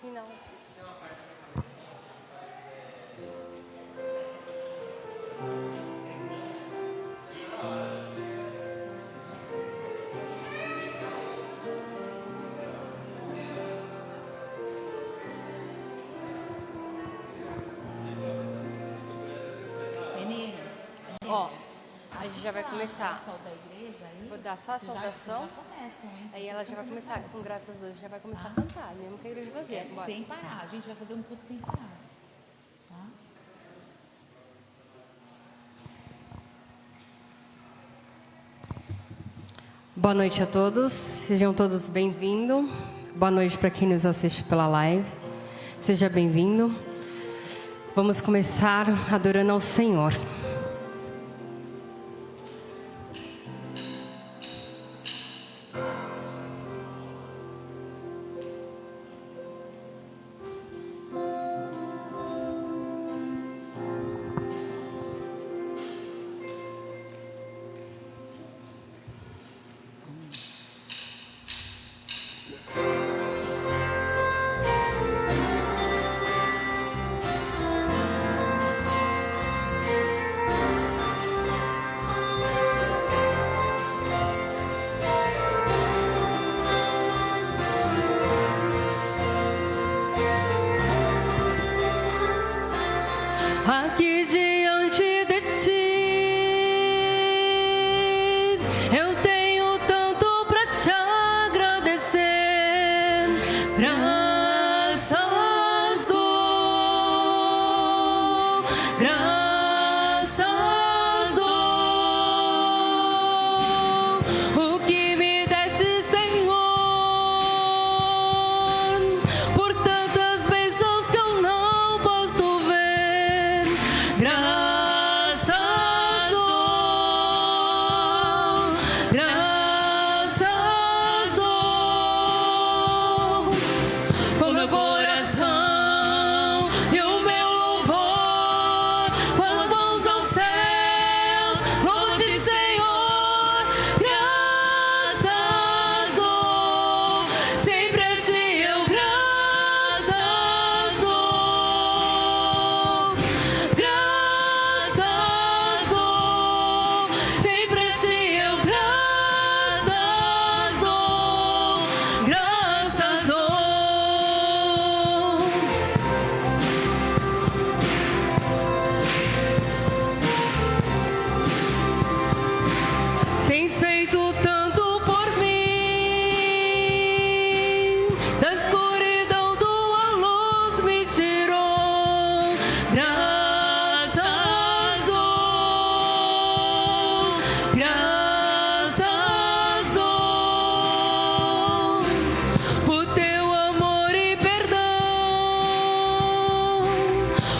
aqui não. Ó, a gente já vai começar. Vou dar só a saudação. Aí ela já vai começar, com graças a Deus, já vai começar a cantar, mesmo que a igreja vazia. Sem parar, a gente vai fazer um culto sem parar. Tá? Boa noite a todos, sejam todos bem-vindos. Boa noite para quem nos assiste pela live. Seja bem-vindo. Vamos começar adorando ao Senhor. Aqui diante de ti, eu tenho tanto para te agradecer. Graças dou, graças dou, o que me deste, Senhor, por tantas bênçãos que eu não posso ver. Graças dou, graças dou, com meu coração e o meu louvor, com as mãos aos céus, louvo-te, Senhor. Graças dou, sempre a ti eu graças dou. Graças dou, sempre a ti eu graças dou, graças dou. Tens feito tanto por mim, da escuridão tua luz me tirou. Graças dou, graças dou, o teu amor e perdão,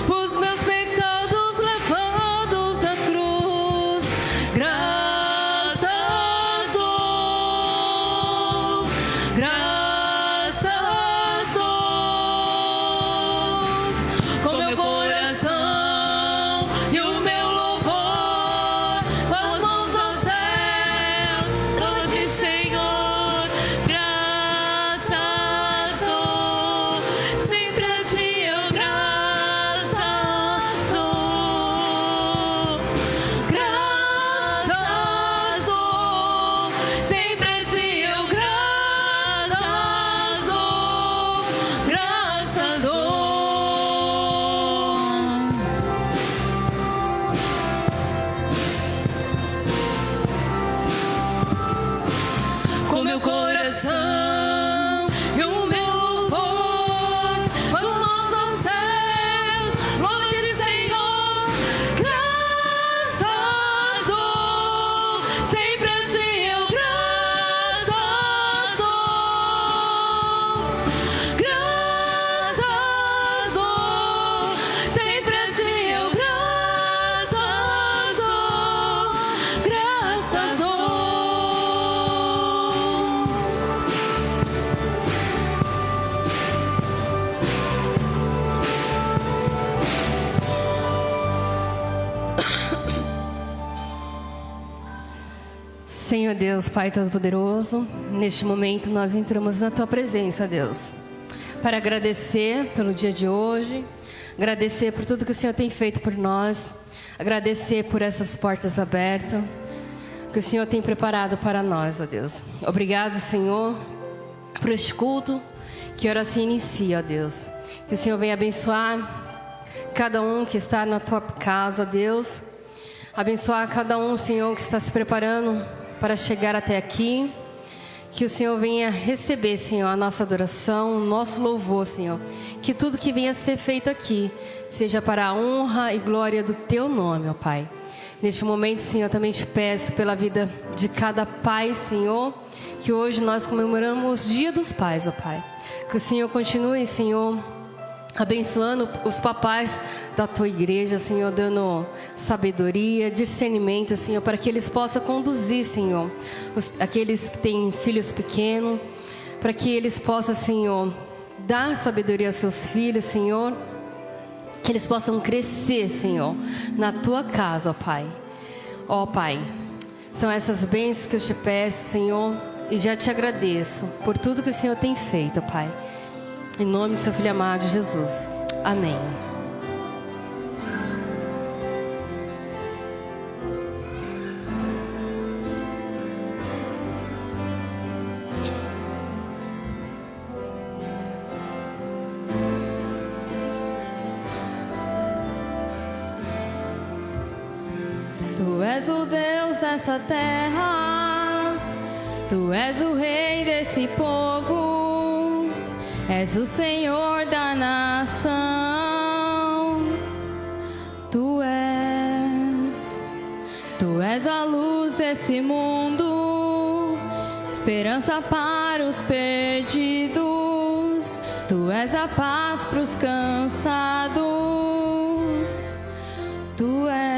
os meus pecados levados da cruz. Graças dou, graças dou, com meu coração e o meu louvor, com as mãos aos céus, louvo-te, Senhor. Graças dou, sempre a ti eu graças dou. Graças dou, sempre a ti eu graças dou, graças dou. Com meu coração e o meu louvor, com as mãos aos céus, louvo-te, Senhor. Graças dou, sempre a ti eu graças dou. Graças dou, sempre a ti eu graças dou, graças dou. Senhor Deus, Pai Todo-Poderoso, neste momento nós entramos na Tua presença, Deus, para agradecer pelo dia de hoje, agradecer por tudo que o Senhor tem feito por nós, agradecer por essas portas abertas que o Senhor tem preparado para nós, ó Deus. Obrigado, Senhor, por este culto que ora se inicia, ó Deus. Que o Senhor venha abençoar cada um que está na tua casa, ó Deus. Abençoar cada um, Senhor, que está se preparando para chegar até aqui. Que o Senhor venha receber, Senhor, a nossa adoração, o nosso louvor, Senhor. Que tudo que venha a ser feito aqui seja para a honra e glória do Teu nome, ó Pai. Neste momento, Senhor, também te peço pela vida de cada pai, Senhor, que hoje nós comemoramos o Dia dos Pais, ó Pai. Que o Senhor continue, Senhor, abençoando os papais da Tua igreja, Senhor, dando sabedoria, discernimento, Senhor, para que eles possam conduzir, Senhor, aqueles que têm filhos pequenos, para que eles possam, Senhor, dar sabedoria aos seus filhos, Senhor, que eles possam crescer, Senhor, na Tua casa, ó Pai. Ó Pai, são essas bênçãos que eu te peço, Senhor, e já te agradeço por tudo que o Senhor tem feito, ó Pai. Em nome do Seu Filho amado, Jesus. Amém. Tu és o Deus dessa terra, Tu és o Rei desse povo. És o Senhor da nação, Tu és a luz desse mundo, esperança para os perdidos, Tu és a paz para os cansados, Tu és.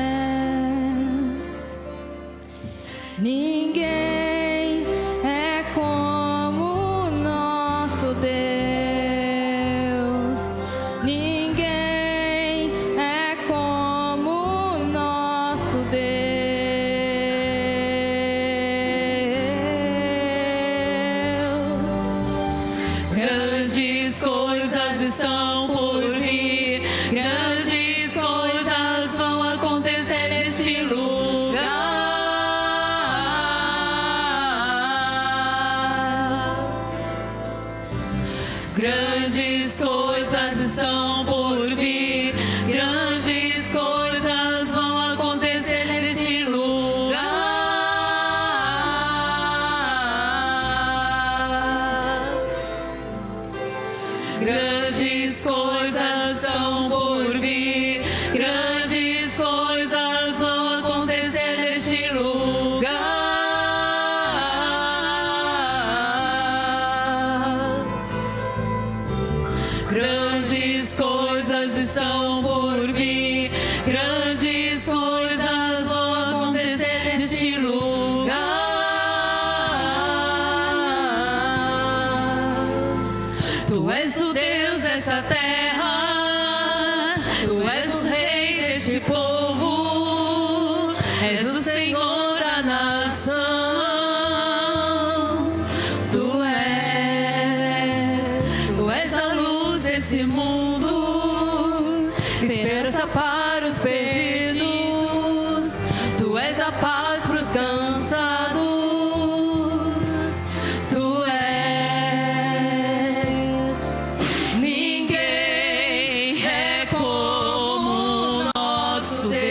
Ninguém é como o nosso Deus. Grandes coisas estão por vir, grandes coisas vão acontecer neste lugar. Grandes coisas estão por vir, grandes coisas vão acontecer neste lugar. Grandes coisas estão por vir, grandes coisas vão acontecer neste lugar. Grandes coisas estão por vir, grandes coisas vão acontecer neste lugar. Tu és o Deus dessa terra, Tu és o Rei deste povo, és o Senhor da nação, Tu és a luz desse mundo, esperança para os perdidos, Tu és a paz para os cansados, Tu és. Ninguém é como o nosso Deus,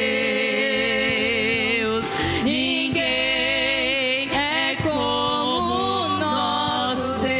ninguém é como o nosso Deus.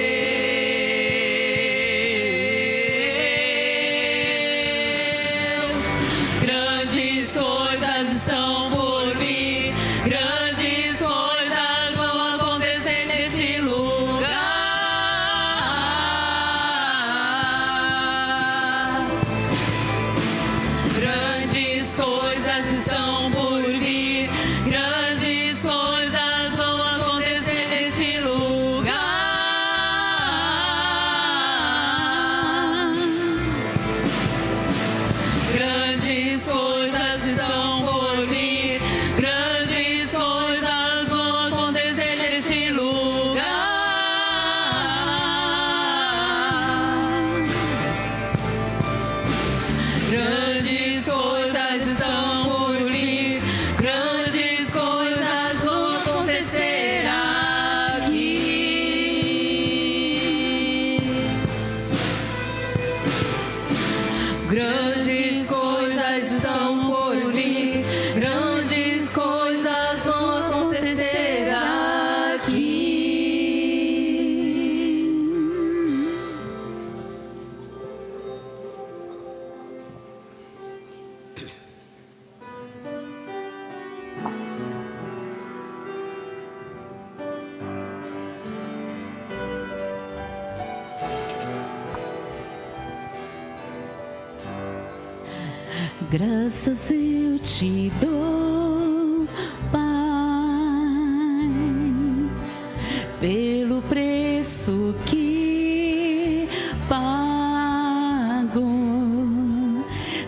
Grandes coisas estão por vir, grandes coisas vão acontecer aqui. Grandes coisas estão por vir, grandes coisas vão acontecer aqui. Graças eu te dou, Pai, pelo preço que pagou,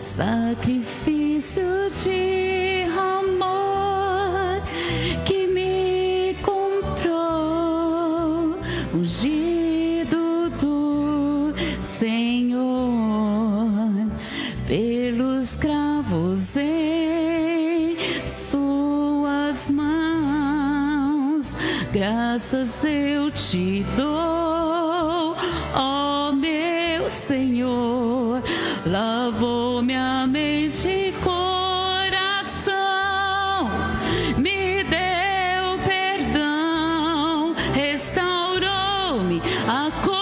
sacrifício de amor que me comprou, ungido do Senhor. Pelos cravos em suas mãos, graças eu te dou, ó meu Senhor. Lavou minha mente e coração, me deu perdão, restaurou-me a comunhão.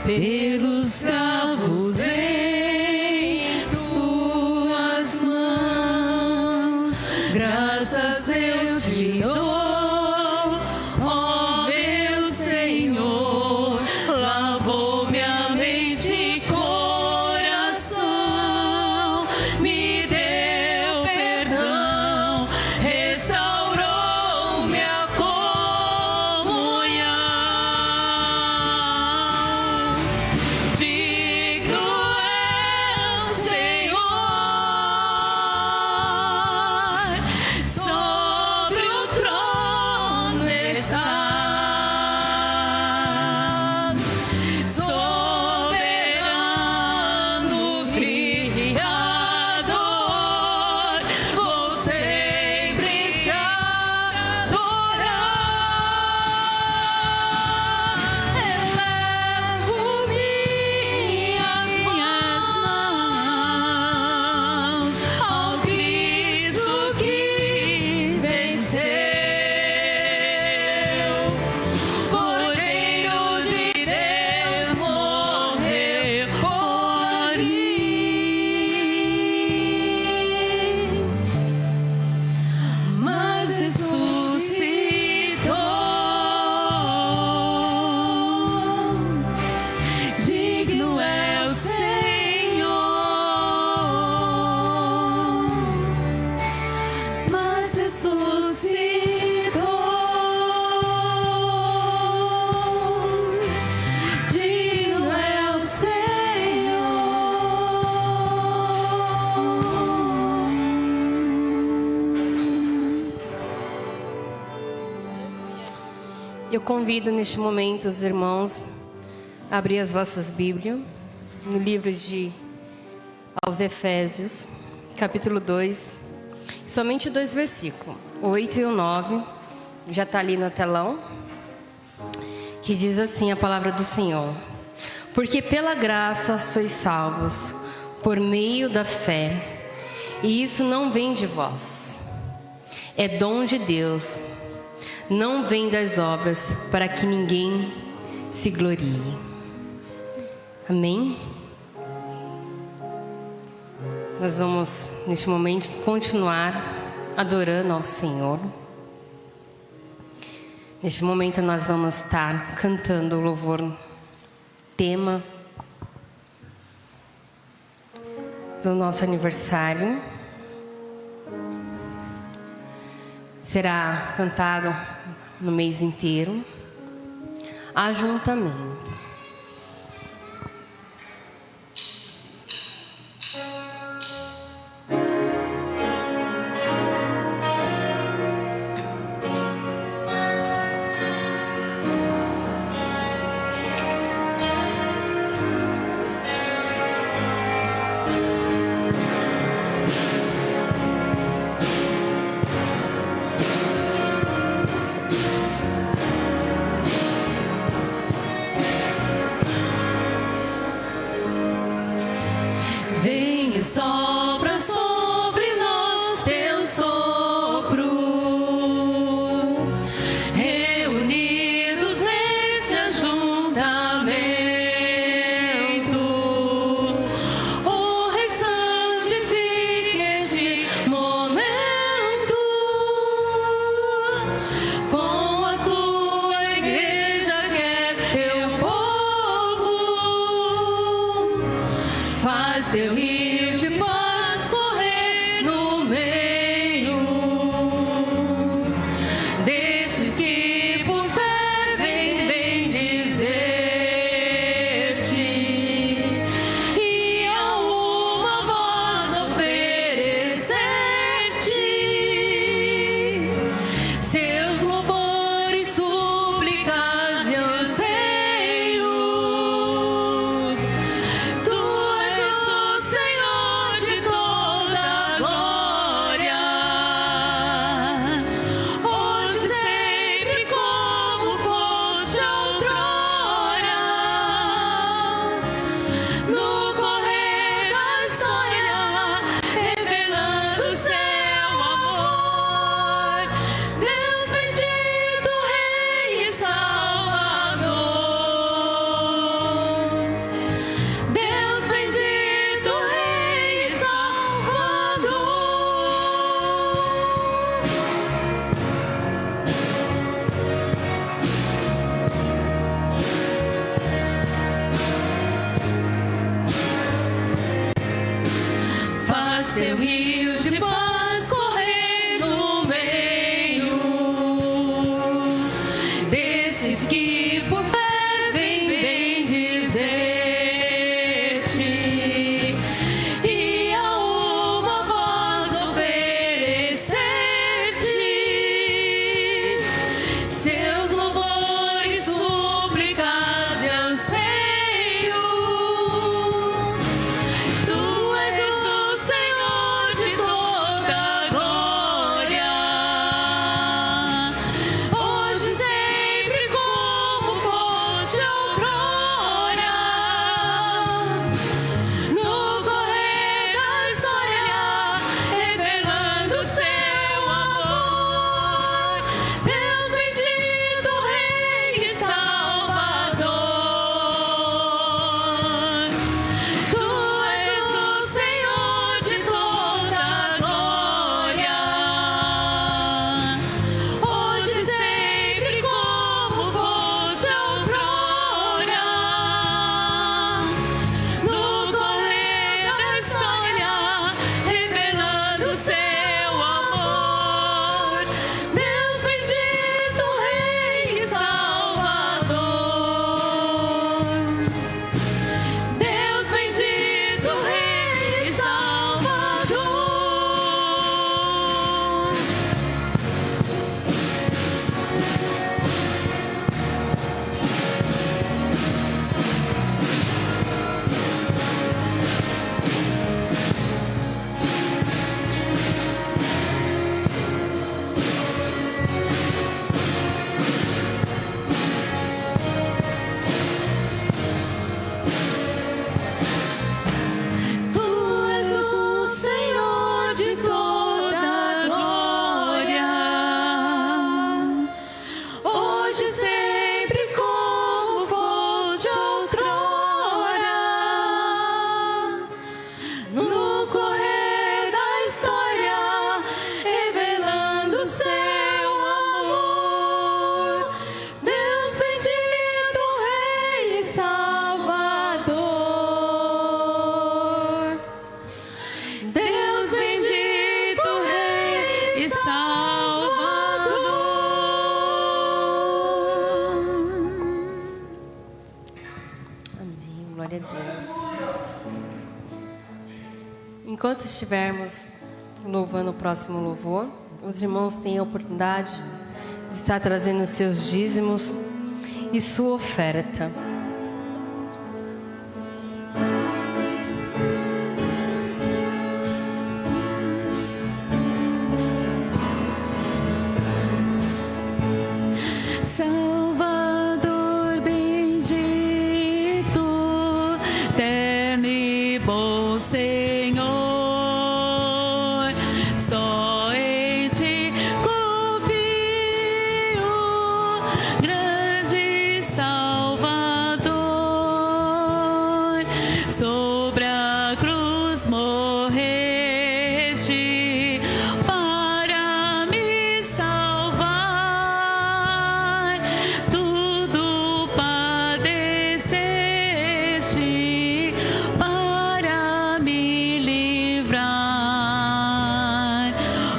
Pelos cravos em suas mãos, graças eu te dou, ó meu Senhor. Lavou minha mente e coração, me deu perdão, restaurou minha comunhão. Digno é o Senhor, sobre o trono está, soberano Criador, vou sempre te adorar. Elevo minhas mãos ao Cristo que venceu, Cordeiro de Deus morreu por mim, mas ressuscitou. Digno é o Senhor, mas ressuscitou. Digno é o Senhor. Eu convido neste momento os irmãos a abrir as vossas Bíblias no livro aos Efésios, capítulo 2, somente 2 versículos, o 8 e o 9, já está ali no telão, que diz assim a palavra do Senhor: porque pela graça sois salvos, por meio da fé, e isso não vem de vós, é dom de Deus, não vem das obras, para que ninguém se glorie. Amém? Nós vamos, neste momento, continuar adorando ao Senhor. Neste momento, nós vamos estar cantando o louvor tema do nosso aniversário. Será cantado no mês inteiro. Ajuntamento. Vem e sopra sobre nós teu sopro, reunidos neste ajuntamento, o restante fique este momento com a tua igreja que é teu povo. Faz teu rio de paz correr no meio destes que por fé vem bendizer-te, e a uma voz oferecer-te seus louvores, súplicas e anseios. Tu és o Senhor de toda glória, hoje e sempre como foste outrora, no correr da história, revelando seu amor. Deus bendito, Rei e Salvador. Deus bendito, Rei e Salvador. Faz teu rio de paz correr no meio destes que por fé vem bendizer-te, e a uma voz oferecer-te seus louvores, súplicas e anseios. Tu és o Senhor de toda Enquanto estivermos louvando o próximo louvor, os irmãos têm a oportunidade de estar trazendo seus dízimos e sua oferta. Salvador bendito, eterno e bom Senhor, só em ti confio, grande Salvador, sobre a cruz morreste para me salvar, tudo padeceste para me livrar.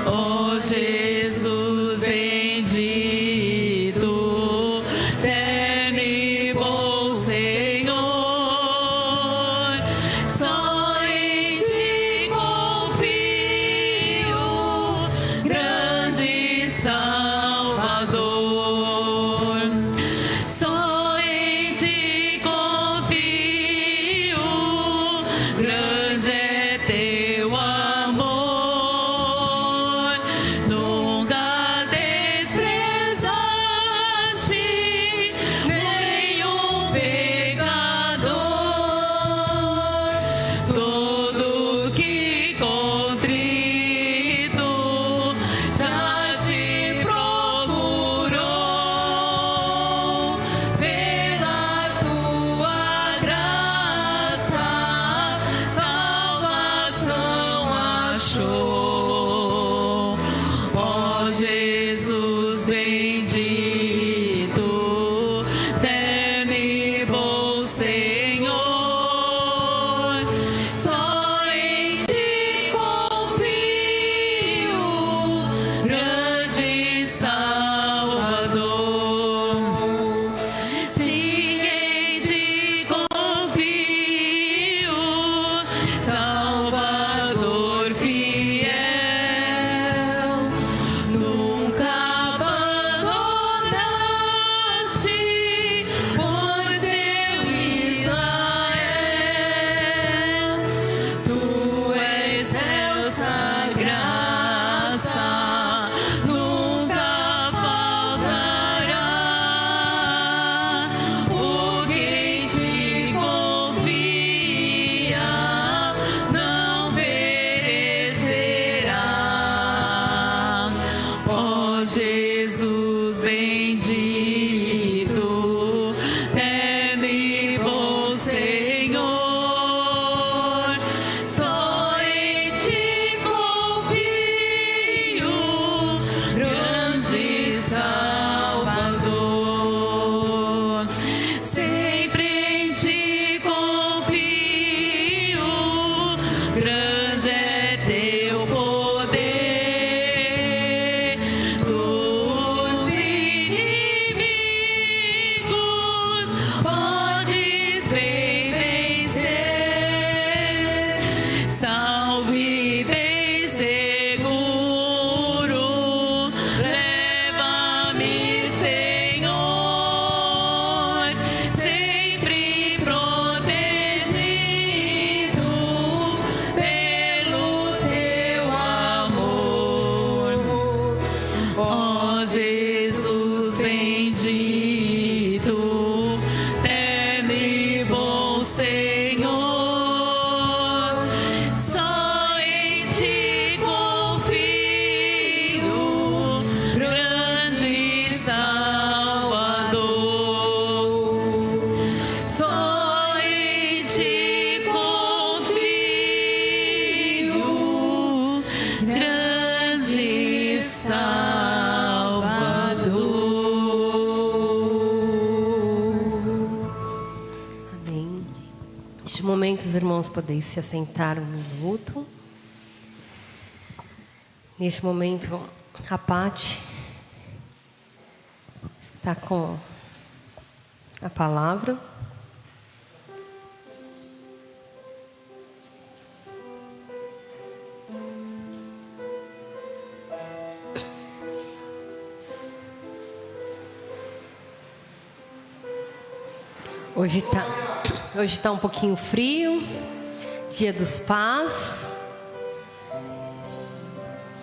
Ó Jesus bendito, eterno e bom Senhor, só em ti confio, grande Salvador. Só em ti confio, grande é teu amor. Nunca desprezaste nenhum pecador. Todo que contrito já te procurou. Pela tua graça, salvação achou. Ó Jesus bendito, eterno e bom Senhor, só em ti confio, grande Salvador. Sim, em ti confio, Salvador fiel. Nunca abandonaste, pois teu Israel. Tu és excelsa graça, nunca faltará. O que em ti confia não perecerá. Ó Jesus bendito, eterno e bom Senhor, só em ti confio, grande Salvador. Sempre em ti confio, grande é teu poder. Dos inimigos podes bem vencer. Salve bem seguro, leva-me, Senhor, sempre protegido pelo teu amor. Ó Jesus bendito, eterno e bom Senhor, só em ti confio, grande Salvador. Só em ti confio, grande Salvador. Amém. Neste momento, os irmãos podem se assentar um minuto. Neste momento, a Pati está com a palavra. Hoje tá um pouquinho frio, Dia dos Pais,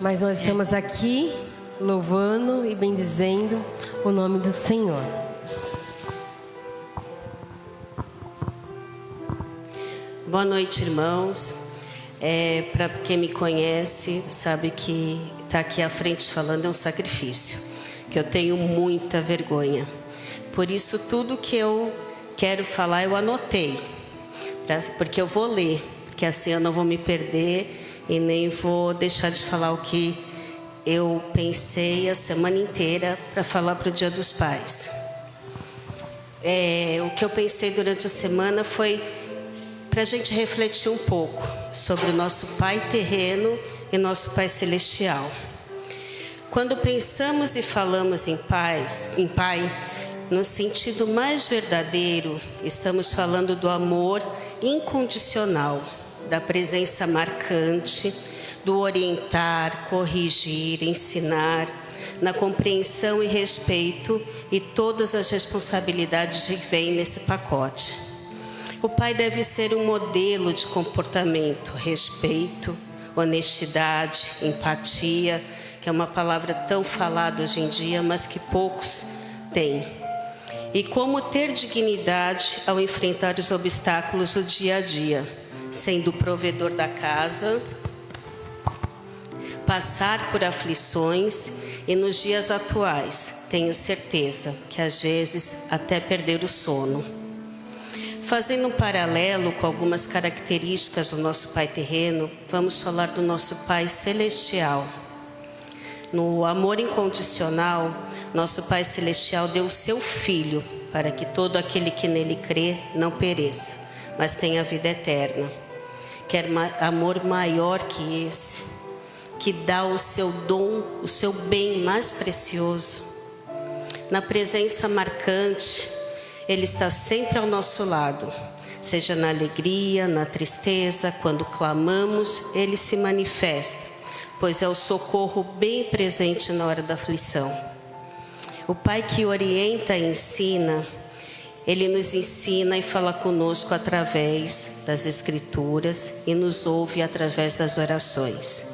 mas nós estamos aqui louvando e bendizendo o nome do Senhor. Boa noite, irmãos. Para quem me conhece, sabe que estar aqui à frente falando é um sacrifício, que eu tenho muita vergonha. Por isso, tudo que eu quero falar, eu anotei, porque eu vou ler, porque assim eu não vou me perder e nem vou deixar de falar o que eu pensei a semana inteira para falar para o Dia dos Pais. O que eu pensei durante a semana foi para a gente refletir um pouco sobre o nosso Pai terreno e nosso Pai celestial. Quando pensamos e falamos em Pai, no sentido mais verdadeiro, estamos falando do amor incondicional, da presença marcante, do orientar, corrigir, ensinar, na compreensão e respeito e todas as responsabilidades que vêm nesse pacote. O pai deve ser um modelo de comportamento, respeito, honestidade, empatia, que é uma palavra tão falada hoje em dia, mas que poucos têm. E como ter dignidade ao enfrentar os obstáculos do dia a dia, sendo o provedor da casa, passar por aflições e nos dias atuais, tenho certeza que às vezes até perder o sono. Fazendo um paralelo com algumas características do nosso Pai terreno, vamos falar do nosso Pai celestial. No amor incondicional, nosso Pai celestial deu o seu Filho para que todo aquele que nele crê não pereça, mas tenha vida eterna. Quer amor maior que esse, que dá o seu dom, o seu bem mais precioso. Na presença marcante, Ele está sempre ao nosso lado, seja na alegria, na tristeza, quando clamamos, Ele se manifesta, pois é o socorro bem presente na hora da aflição. O Pai que orienta e ensina, Ele nos ensina e fala conosco através das Escrituras e nos ouve através das orações.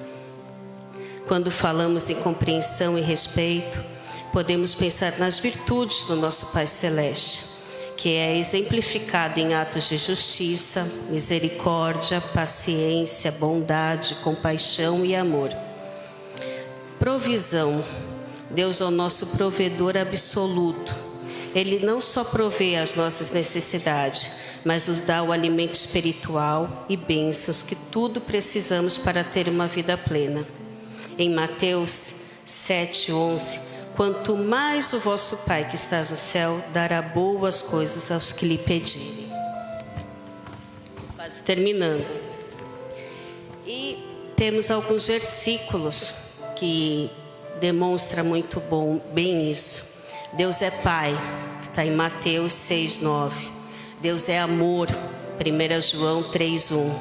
Quando falamos em compreensão e respeito, podemos pensar nas virtudes do nosso Pai Celeste, que é exemplificado em atos de justiça, misericórdia, paciência, bondade, compaixão e amor. Provisão. Deus é o nosso provedor absoluto. Ele não só provê as nossas necessidades, mas nos dá o alimento espiritual e bênçãos que tudo precisamos para ter uma vida plena. Em Mateus 7:11, quanto mais o vosso Pai que estás no céu dará boas coisas aos que lhe pedirem. Quase terminando. E temos alguns versículos que demonstram muito bem isso. Deus é Pai, que está em Mateus 6:9. Deus é amor, 1 João 3:1.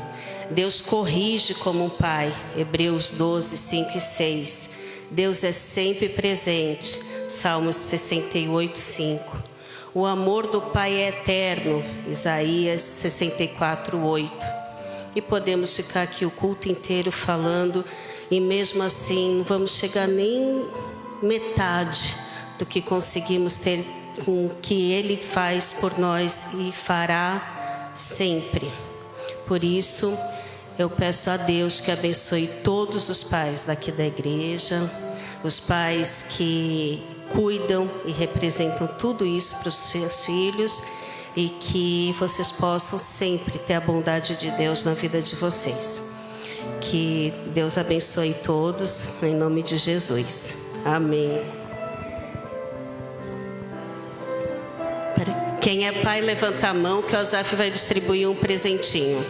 Deus corrige como um pai, Hebreus 12:5 e 6. Deus é sempre presente, Salmos 68:5. O amor do Pai é eterno, Isaías 64:8. E podemos ficar aqui o culto inteiro falando, e mesmo assim não vamos chegar nem metade do que conseguimos ter com o que Ele faz por nós e fará sempre. Por isso, eu peço a Deus que abençoe todos os pais daqui da igreja, os pais que cuidam e representam tudo isso para os seus filhos, e que vocês possam sempre ter a bondade de Deus na vida de vocês. Que Deus abençoe todos, em nome de Jesus. Amém. Quem é pai, levanta a mão que o Azaf vai distribuir um presentinho.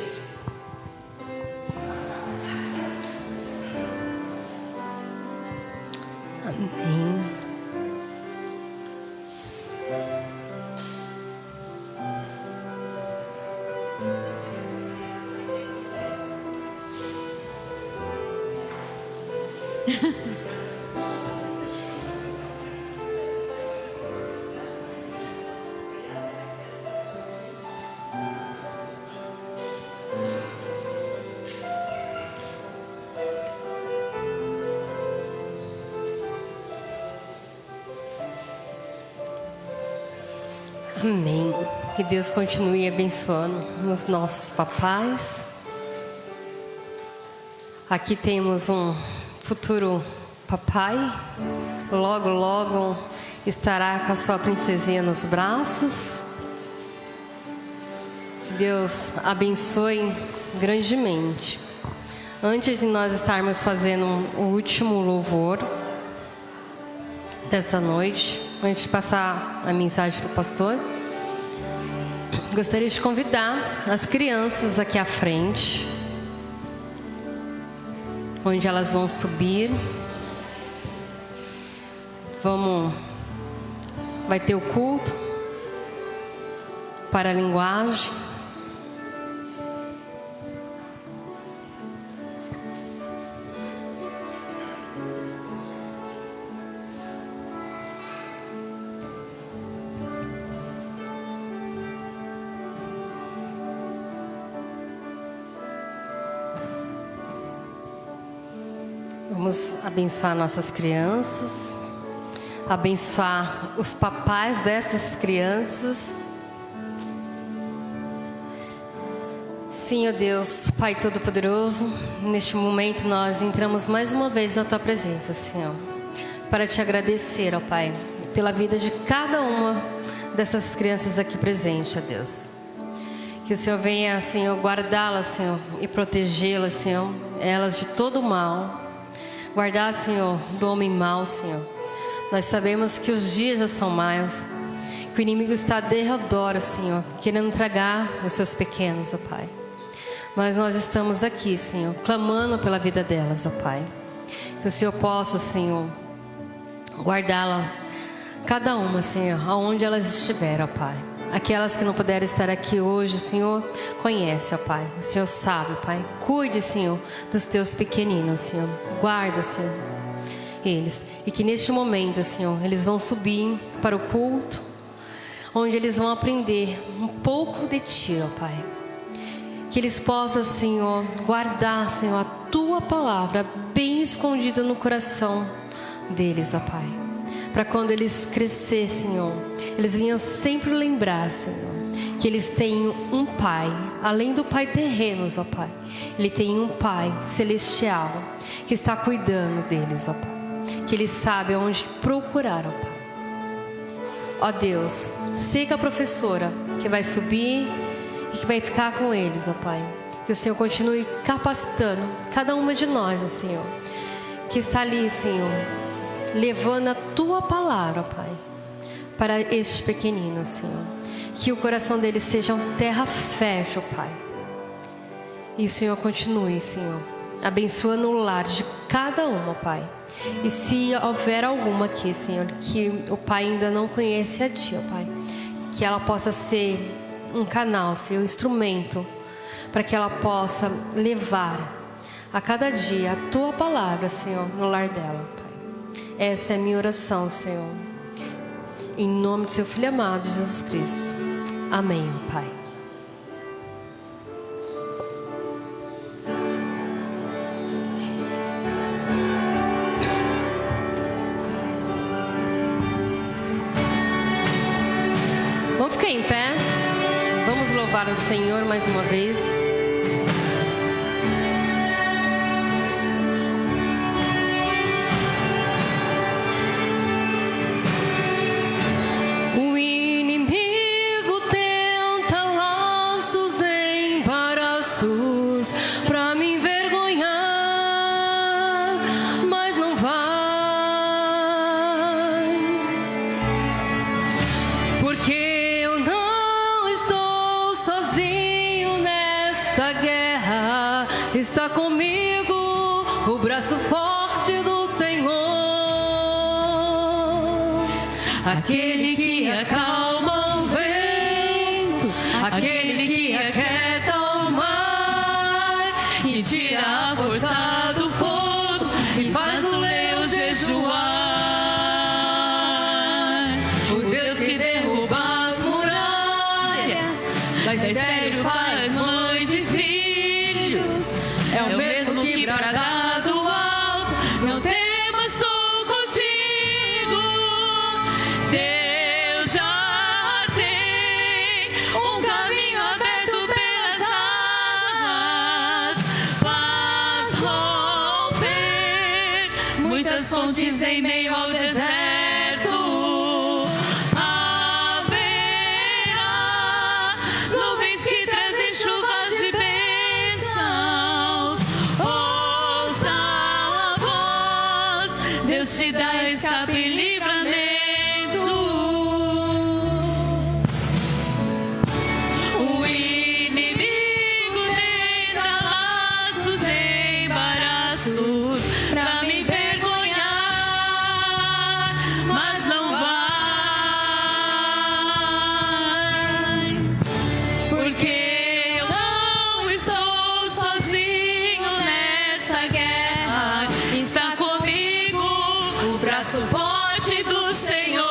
Amém. Amém. Que Deus continue abençoando os nossos papais. Aqui temos um futuro papai. Logo, logo estará com a sua princesinha nos braços. Que Deus abençoe grandemente. Antes de nós estarmos fazendo o último louvor desta noite, antes de passar a mensagem para o pastor, gostaria de convidar as crianças aqui à frente, onde elas vão subir. Vai ter o culto para a linguagem. Vamos abençoar nossas crianças, abençoar os papais dessas crianças. Sim, ó Deus, Pai Todo-Poderoso, neste momento nós entramos mais uma vez na Tua presença, Senhor, para Te agradecer, ó Pai, pela vida de cada uma dessas crianças aqui presentes, ó Deus. Que o Senhor venha, Senhor, guardá-las, Senhor, e protegê-las, Senhor, elas de todo o mal. Guardar, Senhor, do homem mau, Senhor. Nós sabemos que os dias já são maus, que o inimigo está de redor, Senhor, querendo tragar os seus pequenos, ó Pai. Mas nós estamos aqui, Senhor, clamando pela vida delas, ó Pai. Que o Senhor possa, Senhor, guardá-la, cada uma, Senhor, aonde elas estiverem, ó Pai. Aquelas que não puderam estar aqui hoje, Senhor, conhece, ó Pai. O Senhor sabe, Pai. Cuide, Senhor, dos teus pequeninos, Senhor. Guarda, Senhor, eles. E que neste momento, Senhor, eles vão subir para o culto, onde eles vão aprender um pouco de Ti, ó Pai. Que eles possam, Senhor, guardar, Senhor, a Tua palavra bem escondida no coração deles, ó Pai. Para quando eles crescer, Senhor, eles venham sempre lembrar, Senhor, que eles têm um Pai, além do Pai terreno, ó Pai. Ele tem um Pai celestial que está cuidando deles, ó Pai. Que eles sabem onde procurar, ó Pai. Ó Deus, sei que a professora que vai subir e que vai ficar com eles, ó Pai. Que o Senhor continue capacitando cada uma de nós, ó Senhor, que está ali, Senhor, levando a Tua palavra, ó Pai, para estes pequeninos, Senhor. Que o coração deles seja terra fértil, ó Pai. E o Senhor continue, Senhor, abençoando o lar de cada uma, ó Pai. E se houver alguma aqui, Senhor, que o Pai ainda não conhece a Ti, ó Pai, que ela possa ser um canal, Senhor, um instrumento, para que ela possa levar a cada dia a Tua palavra, Senhor, no lar dela, Pai. Essa é a minha oração, Senhor. Em nome do Seu Filho amado, Jesus Cristo. Amém, Pai. Vamos ficar em pé. Vamos louvar o Senhor mais uma vez. Está comigo o braço forte do Senhor, aquele que acalma o vento, aquele que aquieta o mar, que tira a força do fogo e faz o leão jejuar. O Deus que derruba as muralhas, da estéril faz mãe de filhos, é o mesmo que brada do alto, não temas, sou contigo. Deus já tem muitas fontes em meio ao deserto. Haverá nuvens que trazem chuvas de bênçãos. Ouça a voz, Deus te dá escape e livramento. O inimigo tenta laços e embaraços pra me envergonhar, mas não vai, porque eu não estou sozinho nessa guerra. Está comigo o braço forte do Senhor,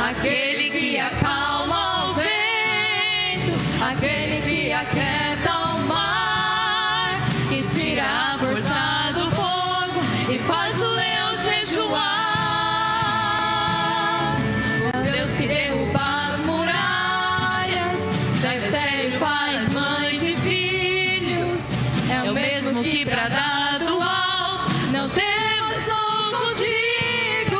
aquele que acalma o vento, aquele que aquieta o mar, que tira a força do fogo e faz o leão jejuar. O Deus que derruba as muralhas, dá estéril e faz mães de filhos, é o mesmo que brada do alto, não temas, sou contigo.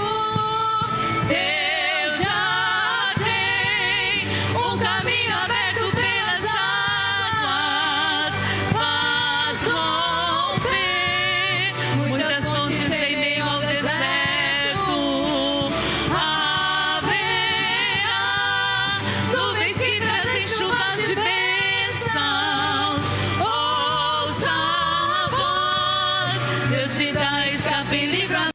Deus já tem um caminho aberto pelas águas, faz romper muitas fontes em meio ao deserto. Haverá nuvens que trazem chuvas de bênçãos. Ouça a voz, Deus te dá escape e livramento.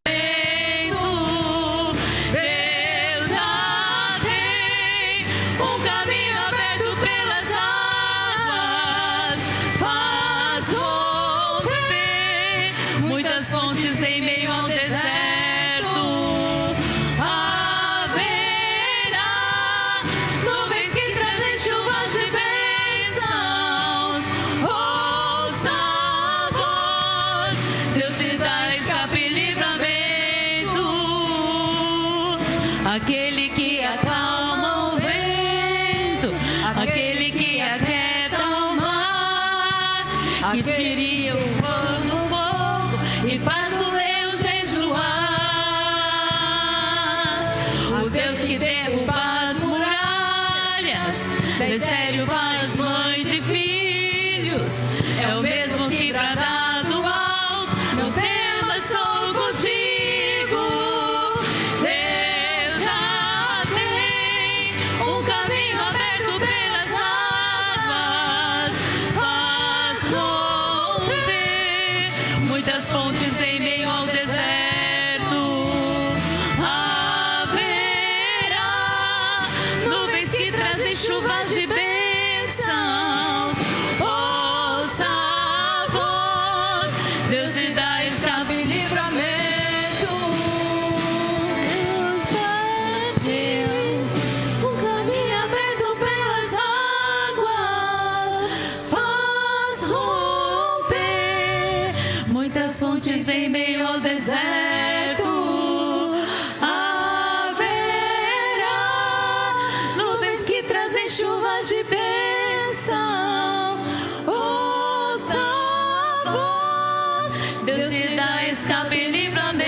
Deus já tem um caminho aberto pelas águas, faz romper muitas fontes em meio ao deserto. Haverá nuvens que trazem chuvas de bênçãos. Ouça a voz, Deus te dá escape e livramento. Aquele que acalma o vento, aquele que aquieta o mar, que tira o fogo e faz o leão jejuar. O Deus que derruba as muralhas, dá estéril faz mães de filhos, é o mesmo que brada do alto, não temas, sou contigo. Deus já tem um caminho aberto pelas águas, faz romper muitas fontes em meio ao deserto. Haverá nuvens que trazem chuvas de bênção. Ouça a voz, Deus te dá escape e livramento. Deus já deu um caminho aberto pelas águas, faz romper muitas fontes em meio ao deserto. Haverá nuvens que trazem chuvas de bênção. Ouça a voz, Deus te dá escape e livramento.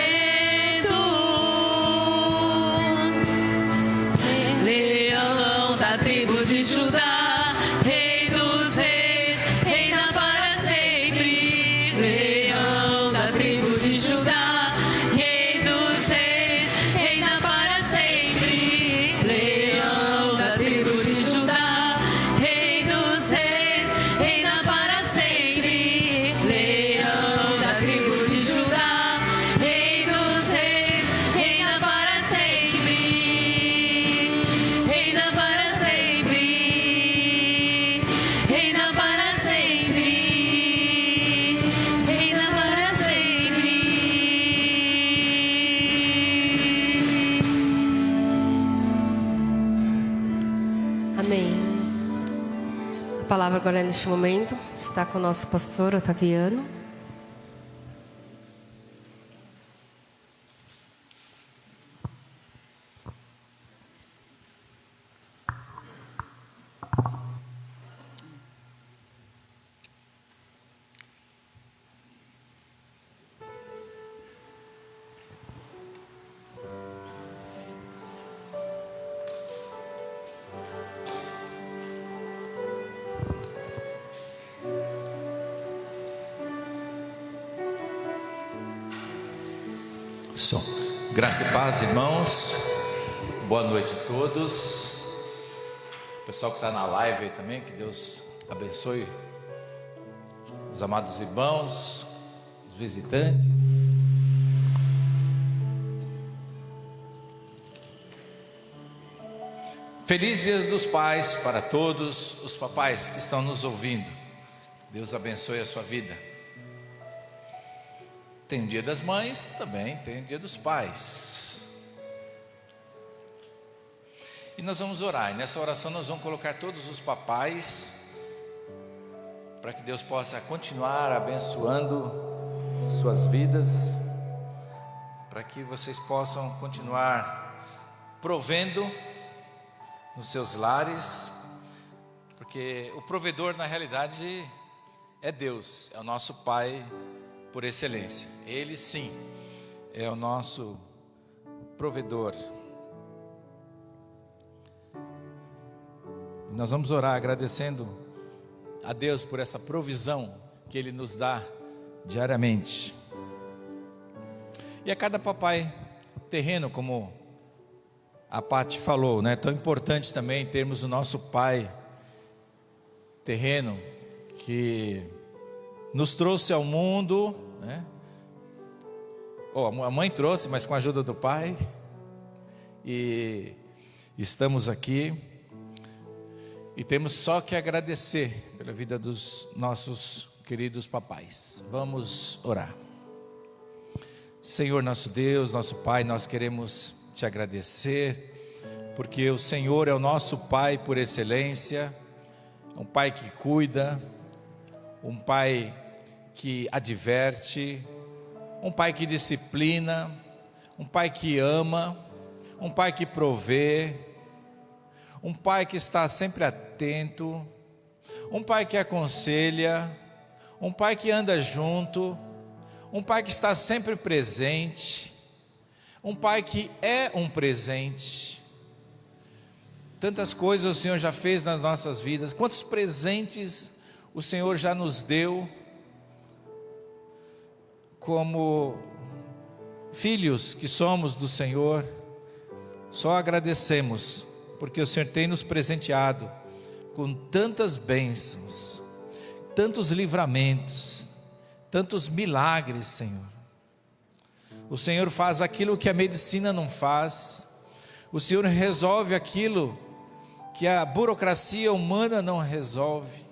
Leão da tribo de Judá, Rei dos reis, reina para sempre. Leão da tribo de Judá, Rei dos reis, reina para sempre. Leão da tribo de Judá, Rei dos reis, reina para sempre. Leão da tribo de Judá, Rei dos reis, reina para sempre. Reina para sempre. Reina para sempre. Reina para sempre. Amém. A palavra agora neste momento está com o nosso pastor Otaviano. Som. Graça e paz, irmãos. Boa noite a todos. O pessoal que está na live aí também, que Deus abençoe os amados irmãos, os visitantes. Feliz Dia dos Pais para todos os papais que estão nos ouvindo. Deus abençoe a sua vida. Tem o Dia das Mães, também tem o Dia dos Pais. E nós vamos orar, e nessa oração nós vamos colocar todos os papais, para que Deus possa continuar abençoando suas vidas, para que vocês possam continuar provendo nos seus lares, porque o provedor na realidade é Deus, é o nosso Pai por excelência. Ele sim é o nosso provedor. Nós vamos orar agradecendo a Deus por essa provisão que Ele nos dá diariamente. E a cada papai terreno, como a Paty falou, né? Tão importante também termos o nosso pai terreno que nos trouxe ao mundo, né? A mãe trouxe, mas com a ajuda do pai. E estamos aqui e temos só que agradecer pela vida dos nossos queridos papais. Vamos orar. Senhor nosso Deus, nosso Pai, nós queremos te agradecer, porque o Senhor é o nosso Pai por excelência, um Pai que cuida, um Pai que adverte, um Pai que disciplina, um Pai que ama, um Pai que provê, um Pai que está sempre atento, um Pai que aconselha, um Pai que anda junto, um Pai que está sempre presente, um Pai que é um presente. Tantas coisas o Senhor já fez nas nossas vidas, quantos presentes o Senhor já nos deu, como filhos que somos do Senhor. Só agradecemos, porque o Senhor tem nos presenteado com tantas bênçãos, tantos livramentos, tantos milagres, Senhor. O Senhor faz aquilo que a medicina não faz, o Senhor resolve aquilo que a burocracia humana não resolve.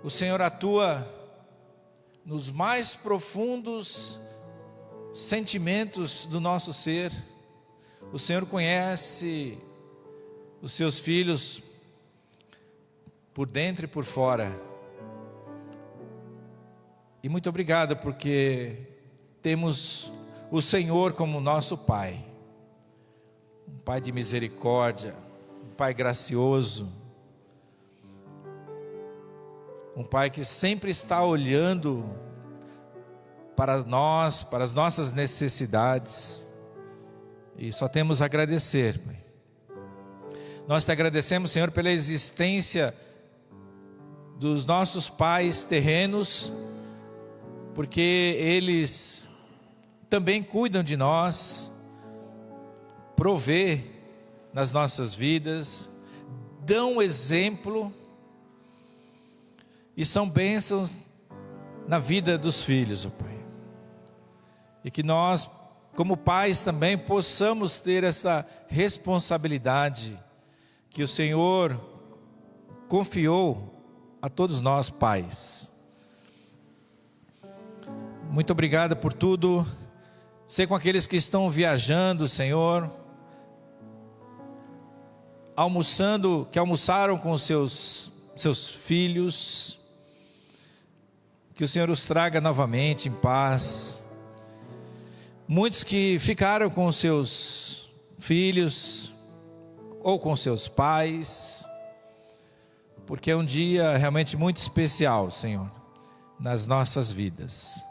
O Senhor atua nos mais profundos sentimentos do nosso ser. O Senhor conhece os seus filhos por dentro e por fora. E muito obrigado, porque temos o Senhor como nosso Pai, um Pai de misericórdia, um Pai gracioso, um Pai que sempre está olhando para nós, para as nossas necessidades, e só temos a agradecer, Pai. Nós te agradecemos, Senhor, pela existência dos nossos pais terrenos, porque eles também cuidam de nós, provê nas nossas vidas, dão exemplo e são bênçãos na vida dos filhos, ó Pai. E que nós, como pais, também possamos ter essa responsabilidade que o Senhor confiou a todos nós, pais. Muito obrigado por tudo. Ser com aqueles que estão viajando, Senhor, almoçando, que almoçaram com os seus filhos, que o Senhor os traga novamente em paz. Muitos que ficaram com os seus filhos, ou com seus pais, porque é um dia realmente muito especial, Senhor, nas nossas vidas.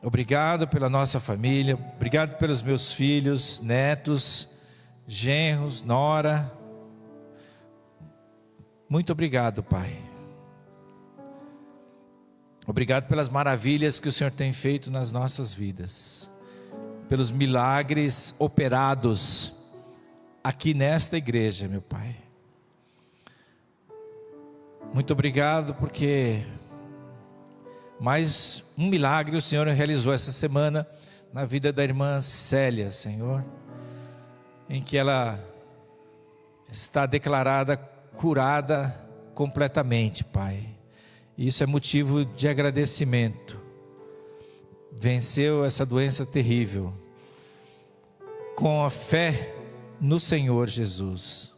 Obrigado pela nossa família, obrigado pelos meus filhos, netos, genros, nora. Muito obrigado, Pai. Obrigado pelas maravilhas que o Senhor tem feito nas nossas vidas, pelos milagres operados aqui nesta igreja, meu Pai. Muito obrigado porque mais um milagre o Senhor realizou essa semana na vida da irmã Célia, Senhor, em que ela está declarada curada completamente, Pai. Isso é motivo de agradecimento. Venceu essa doença terrível com a fé no Senhor Jesus.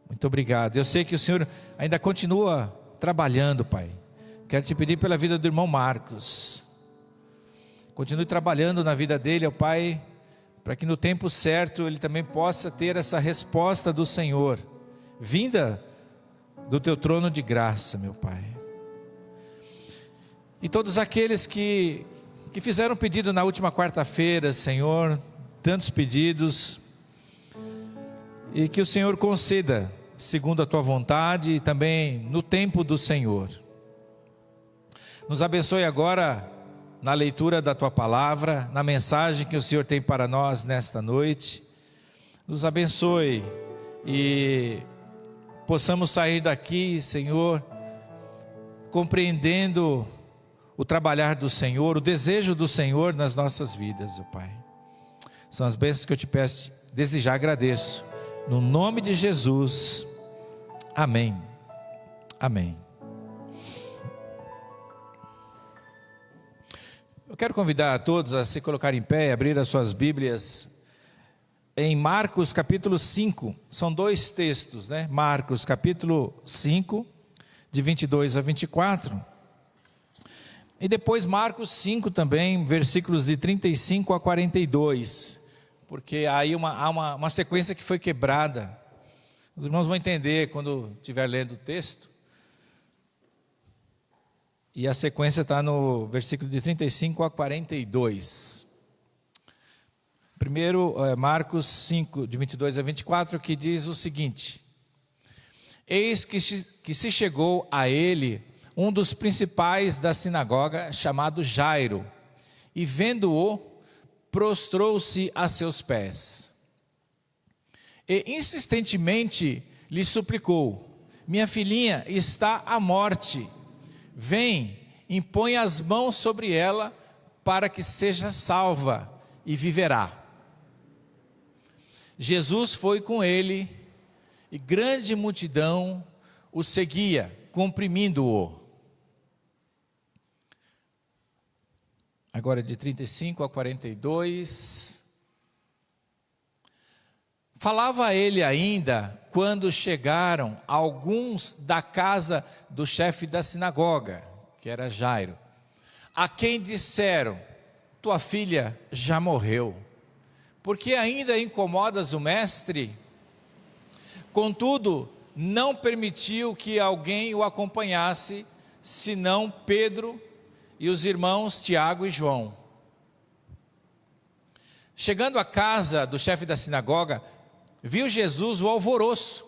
Muito obrigado. Eu sei que o Senhor ainda continua trabalhando, Pai. Quero te pedir pela vida do irmão Marcos. Continue trabalhando na vida dele, ó Pai, para que no tempo certo ele também possa ter essa resposta do Senhor, vinda do teu trono de graça, meu Pai. E todos aqueles que fizeram pedido na última quarta-feira, Senhor, tantos pedidos, e que o Senhor conceda, segundo a tua vontade e também no tempo do Senhor. Nos abençoe agora na leitura da tua palavra, na mensagem que o Senhor tem para nós nesta noite. Nos abençoe e possamos sair daqui, Senhor, compreendendo o trabalhar do Senhor, o desejo do Senhor nas nossas vidas, ó Pai. São as bênçãos que eu te peço, desde já agradeço. No nome de Jesus, amém. Amém. Eu quero convidar a todos a se colocar em pé e abrir as suas Bíblias em Marcos capítulo 5. São dois textos, né? Marcos capítulo 5, de 22 a 24. E depois Marcos 5 também, versículos de 35 a 42. Porque aí há uma sequência que foi quebrada. Os irmãos vão entender quando estiver lendo o texto. E a sequência está no versículo de 35 a 42. Primeiro, Marcos 5, de 22 a 24, que diz o seguinte: Eis que se chegou a ele um dos principais da sinagoga, chamado Jairo, e vendo-o, prostrou-se a seus pés. E insistentemente lhe suplicou: Minha filhinha está à morte. Vem, impõe as mãos sobre ela, para que seja salva e viverá. Jesus foi com ele, e grande multidão o seguia, comprimindo-o. Agora de 35 a 42. Falava ele ainda quando chegaram alguns da casa do chefe da sinagoga, que era Jairo, a quem disseram: tua filha já morreu, por que ainda incomodas o mestre? Contudo, não permitiu que alguém o acompanhasse, senão Pedro e os irmãos Tiago e João. Chegando à casa do chefe da sinagoga, viu Jesus o alvoroço,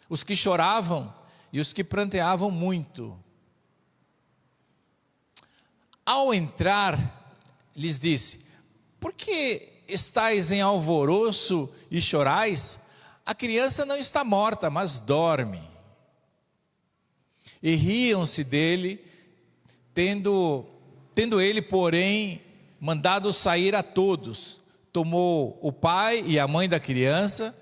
os que choravam e os que pranteavam muito. Ao entrar, lhes disse: por que estáis em alvoroço e chorais? A criança não está morta, mas dorme. E riam-se dele, tendo ele, porém, mandado sair a todos. Tomou o pai e a mãe da criança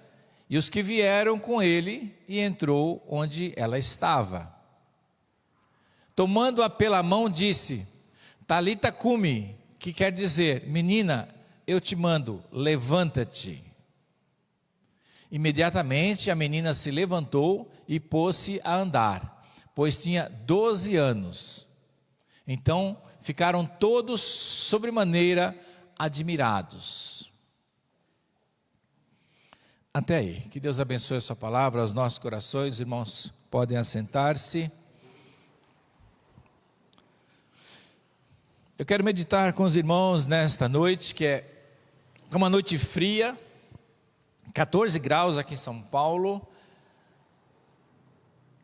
e os que vieram com ele, e entrou onde ela estava. Tomando-a pela mão, disse: Talita cumi, que quer dizer: menina, eu te mando, levanta-te. Imediatamente a menina se levantou e pôs-se a andar, pois tinha 12 anos. Então ficaram todos sobremaneira admirados. Até aí. Que Deus abençoe a sua palavra aos nossos corações. Os irmãos podem assentar-se. Eu quero meditar com os irmãos nesta noite, que é uma noite fria, 14 graus aqui em São Paulo,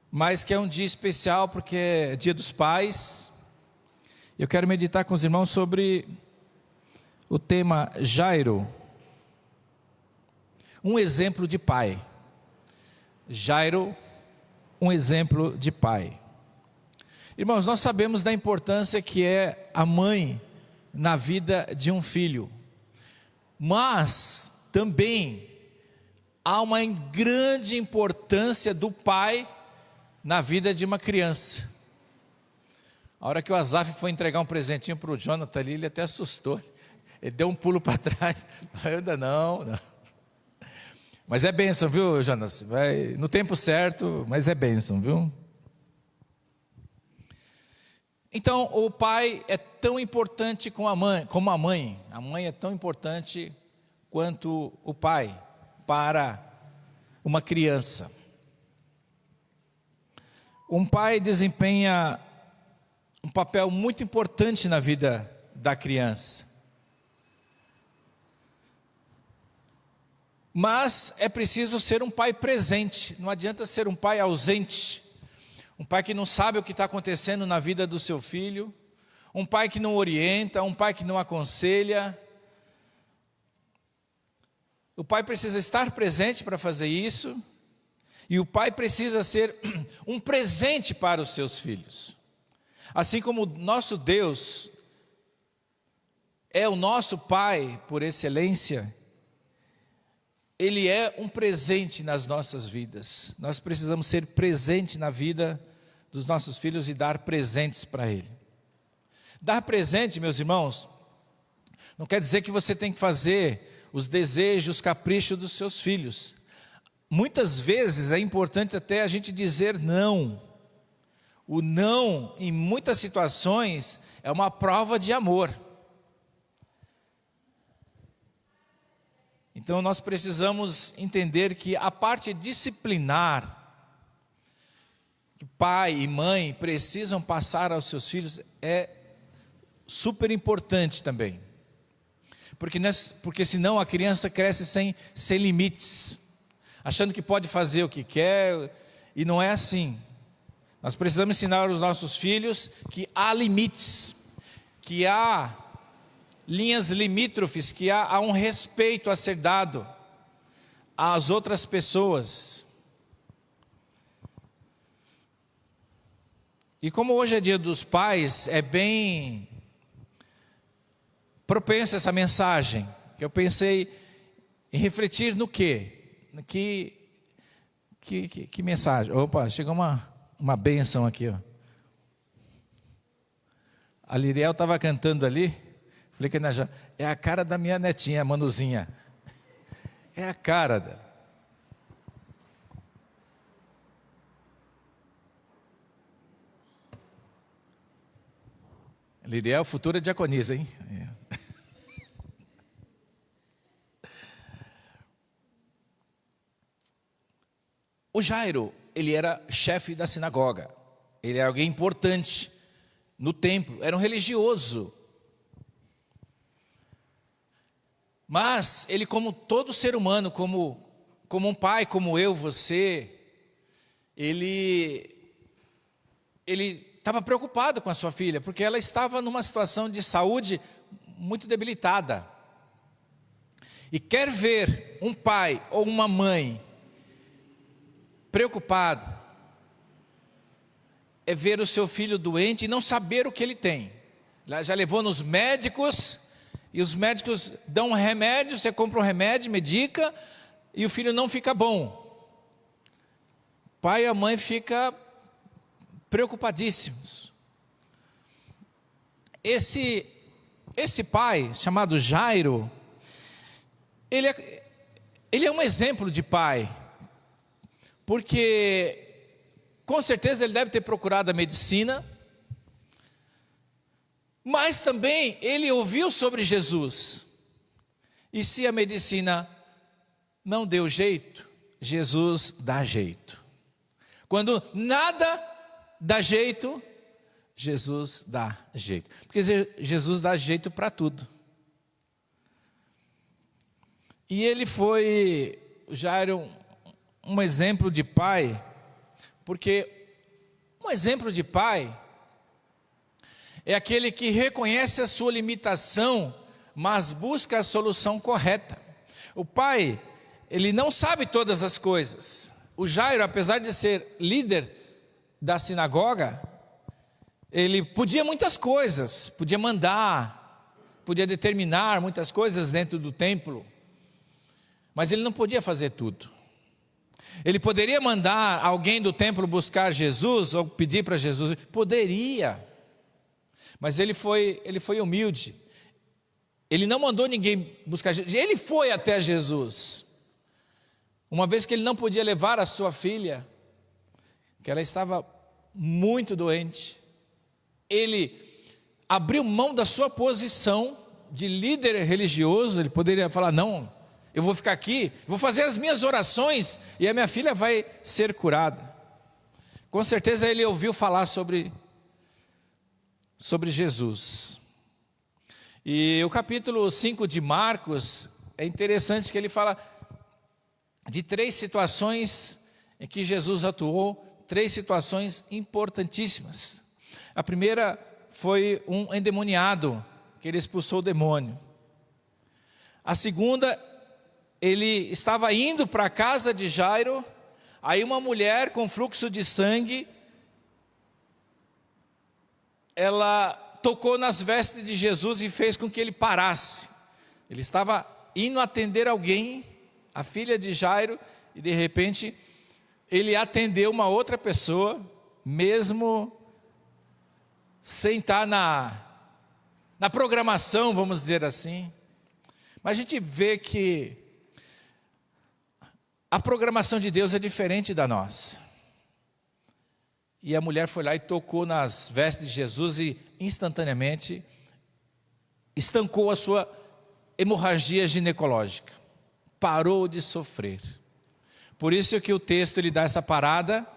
mas que é um dia especial porque é dia dos pais, Eu quero meditar com os irmãos sobre o tema Jairo, um exemplo de pai. Jairo, um exemplo de pai. Irmãos, nós sabemos da importância que é a mãe na vida de um filho, mas também há uma grande importância do pai na vida de uma criança. A hora que o Azaf foi entregar um presentinho para o Jonathan ali, ele até assustou. Ele deu um pulo para trás. Ainda não. Mas é bênção, viu, Jonas? Vai no tempo certo, mas é bênção, viu? Então, o pai é tão importante como a mãe. A mãe é tão importante quanto o pai para uma criança. Um pai desempenha um papel muito importante na vida da criança. Mas é preciso ser um pai presente, não adianta ser um pai ausente, um pai que não sabe o que está acontecendo na vida do seu filho, um pai que não orienta, um pai que não aconselha. O pai precisa estar presente para fazer isso, e o pai precisa ser um presente para os seus filhos. Assim como o nosso Deus é o nosso Pai por excelência, Ele é um presente nas nossas vidas. Nós precisamos ser presente na vida dos nossos filhos e dar presentes para Ele. Dar presente, meus irmãos, não quer dizer que você tem que fazer os desejos, os caprichos dos seus filhos. Muitas vezes é importante até a gente dizer não. O não, em muitas situações, é uma prova de amor. Então nós precisamos entender que a parte disciplinar que pai e mãe precisam passar aos seus filhos é super importante também. Porque senão a criança cresce sem limites, achando que pode fazer o que quer, e não é assim. Nós precisamos ensinar os nossos filhos que há limites, que há linhas limítrofes, que há um respeito a ser dado às outras pessoas. E como hoje é dia dos pais, é bem propenso essa mensagem, que eu pensei em refletir no quê? Que mensagem? Opa, chegou uma bênção aqui, ó. A Liriel estava cantando ali, falei que é a cara da minha netinha, a Manuzinha. É a cara dela. Liriel, futura diaconisa, hein? É. O Jairo, ele era chefe da sinagoga, ele era alguém importante no templo, era um religioso. Mas ele, como todo ser humano, como um pai, como eu, você, ele estava preocupado com a sua filha, porque ela estava numa situação de saúde muito debilitada. E quer ver um pai ou uma mãe preocupado, é ver o seu filho doente e não saber o que ele tem. Ela já levou nos médicos, e os médicos dão um remédio, você compra um remédio, medica, e o filho não fica bom. O pai e a mãe ficam preocupadíssimos. Esse pai, chamado Jairo, ele é um exemplo de pai, porque com certeza ele deve ter procurado a medicina, mas também ele ouviu sobre Jesus. E se a medicina não deu jeito, Jesus dá jeito. Quando nada dá jeito, Jesus dá jeito. Porque Jesus dá jeito para tudo. E ele foi, Jairo, um exemplo de pai, porque um exemplo de pai é aquele que reconhece a sua limitação, mas busca a solução correta. O pai, ele não sabe todas as coisas. O Jairo, apesar de ser líder da sinagoga, ele podia muitas coisas, podia mandar, podia determinar muitas coisas dentro do templo, mas ele não podia fazer tudo. Ele poderia mandar alguém do templo buscar Jesus, ou pedir para Jesus, poderia, mas ele foi humilde. Ele não mandou ninguém buscar Jesus, ele foi até Jesus. Uma vez que ele não podia levar a sua filha, que ela estava muito doente, ele abriu mão da sua posição de líder religioso. Ele poderia falar: não, eu vou ficar aqui, vou fazer as minhas orações e a minha filha vai ser curada. Com certeza ele ouviu falar sobre Jesus. E o capítulo 5 de Marcos, é interessante que ele fala de 3 situações em que Jesus atuou, 3 situações importantíssimas. A primeira foi um endemoniado, que ele expulsou o demônio. A segunda, ele estava indo para a casa de Jairo, aí uma mulher com fluxo de sangue, ela tocou nas vestes de Jesus e fez com que ele parasse. Ele estava indo atender alguém, a filha de Jairo, e de repente ele atendeu uma outra pessoa, mesmo sem estar na programação, vamos dizer assim. Mas a gente vê que a programação de Deus é diferente da nossa. E a mulher foi lá e tocou nas vestes de Jesus e instantaneamente estancou a sua hemorragia ginecológica. Parou de sofrer. Por isso que o texto ele dá essa parada,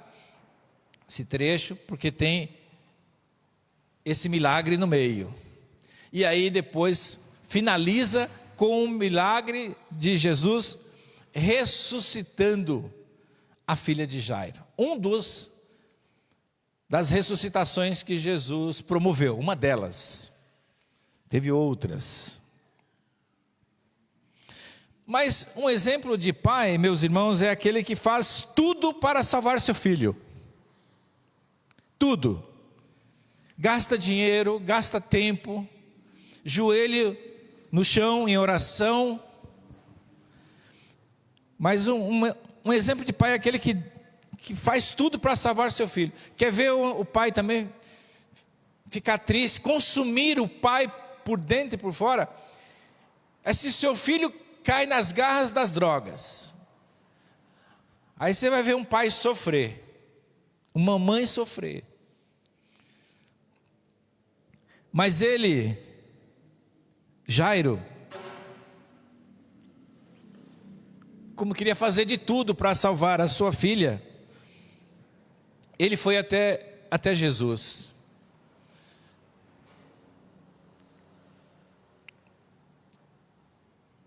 esse trecho, porque tem esse milagre no meio. E aí depois finaliza com o milagre de Jesus ressuscitando a filha de Jairo. Das ressuscitações que Jesus promoveu, uma delas. Teve outras. Mas um exemplo de pai, meus irmãos, é aquele que faz tudo para salvar seu filho. Tudo. Gasta dinheiro, gasta tempo, joelho no chão em oração. Mas um exemplo de pai é aquele que faz tudo para salvar seu filho. Quer ver o pai também ficar triste, consumir o pai por dentro e por fora? É se seu filho cai nas garras das drogas. Aí você vai ver um pai sofrer, uma mãe sofrer. Mas ele, Jairo, como queria fazer de tudo para salvar a sua filha, ele foi até Jesus.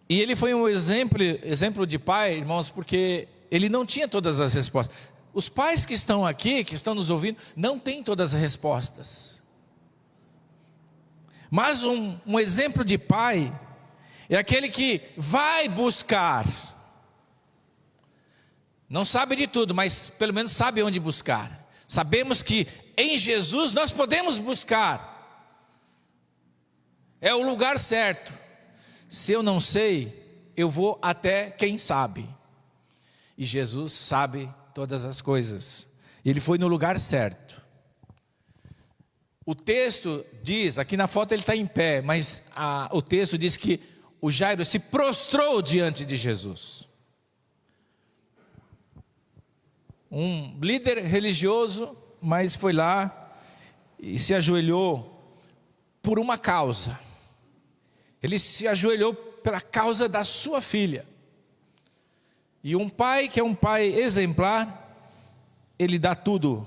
E ele foi um exemplo de pai, irmãos, porque ele não tinha todas as respostas. Os pais que estão aqui, que estão nos ouvindo, não têm todas as respostas. Mas um exemplo de pai é aquele que vai buscar. Não sabe de tudo, mas pelo menos sabe onde buscar. Sabemos que em Jesus nós podemos buscar. É o lugar certo. Se eu não sei, eu vou até quem sabe. E Jesus sabe todas as coisas. Ele foi no lugar certo. O texto diz, aqui na foto ele está em pé, mas o texto diz que o Jairo se prostrou diante de Jesus. Um líder religioso, mas foi lá e se ajoelhou por uma causa. Ele se ajoelhou pela causa da sua filha. E um pai que é um pai exemplar, ele dá tudo,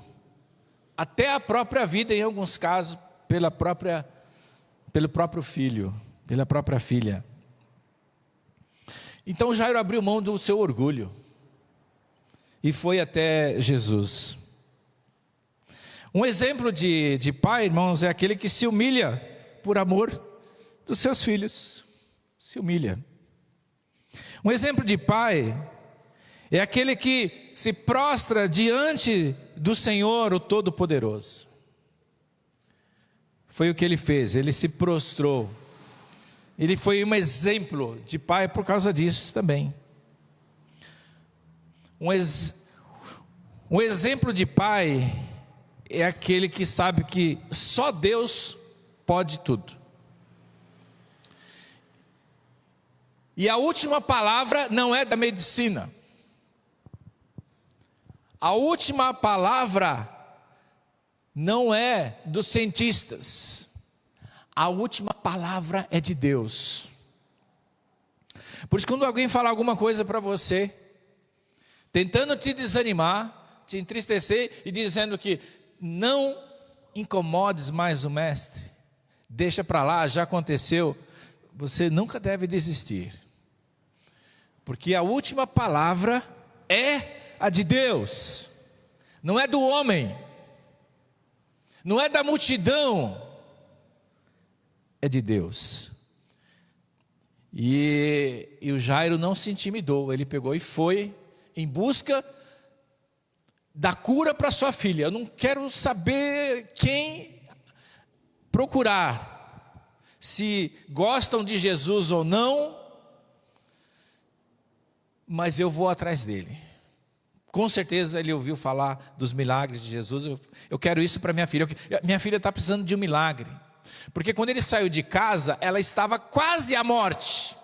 até a própria vida, em alguns casos, pelo próprio filho, pela própria filha. Então Jairo abriu mão do seu orgulho e foi até Jesus. Um exemplo de pai, irmãos, é aquele que se humilha por amor dos seus filhos. Se humilha. Um exemplo de pai é aquele que se prostra diante do Senhor, o Todo-Poderoso. Foi o que ele fez, ele se prostrou. Ele foi um exemplo de pai por causa disso também. Um exemplo de pai é aquele que sabe que só Deus pode tudo. E a última palavra não é da medicina. A última palavra não é dos cientistas. A última palavra é de Deus. Por isso, quando alguém falar alguma coisa para você, tentando te desanimar, te entristecer e dizendo que não incomodes mais o mestre, deixa para lá, já aconteceu, você nunca deve desistir. Porque a última palavra é a de Deus, não é do homem, não é da multidão, é de Deus. E o Jairo não se intimidou, ele pegou e foi em busca da cura para sua filha. Eu não quero saber quem procurar, se gostam de Jesus ou não, mas eu vou atrás dele. Com certeza ele ouviu falar dos milagres de Jesus. Eu quero isso para minha filha. Minha filha está precisando de um milagre. Porque quando ele saiu de casa, ela estava quase à morte.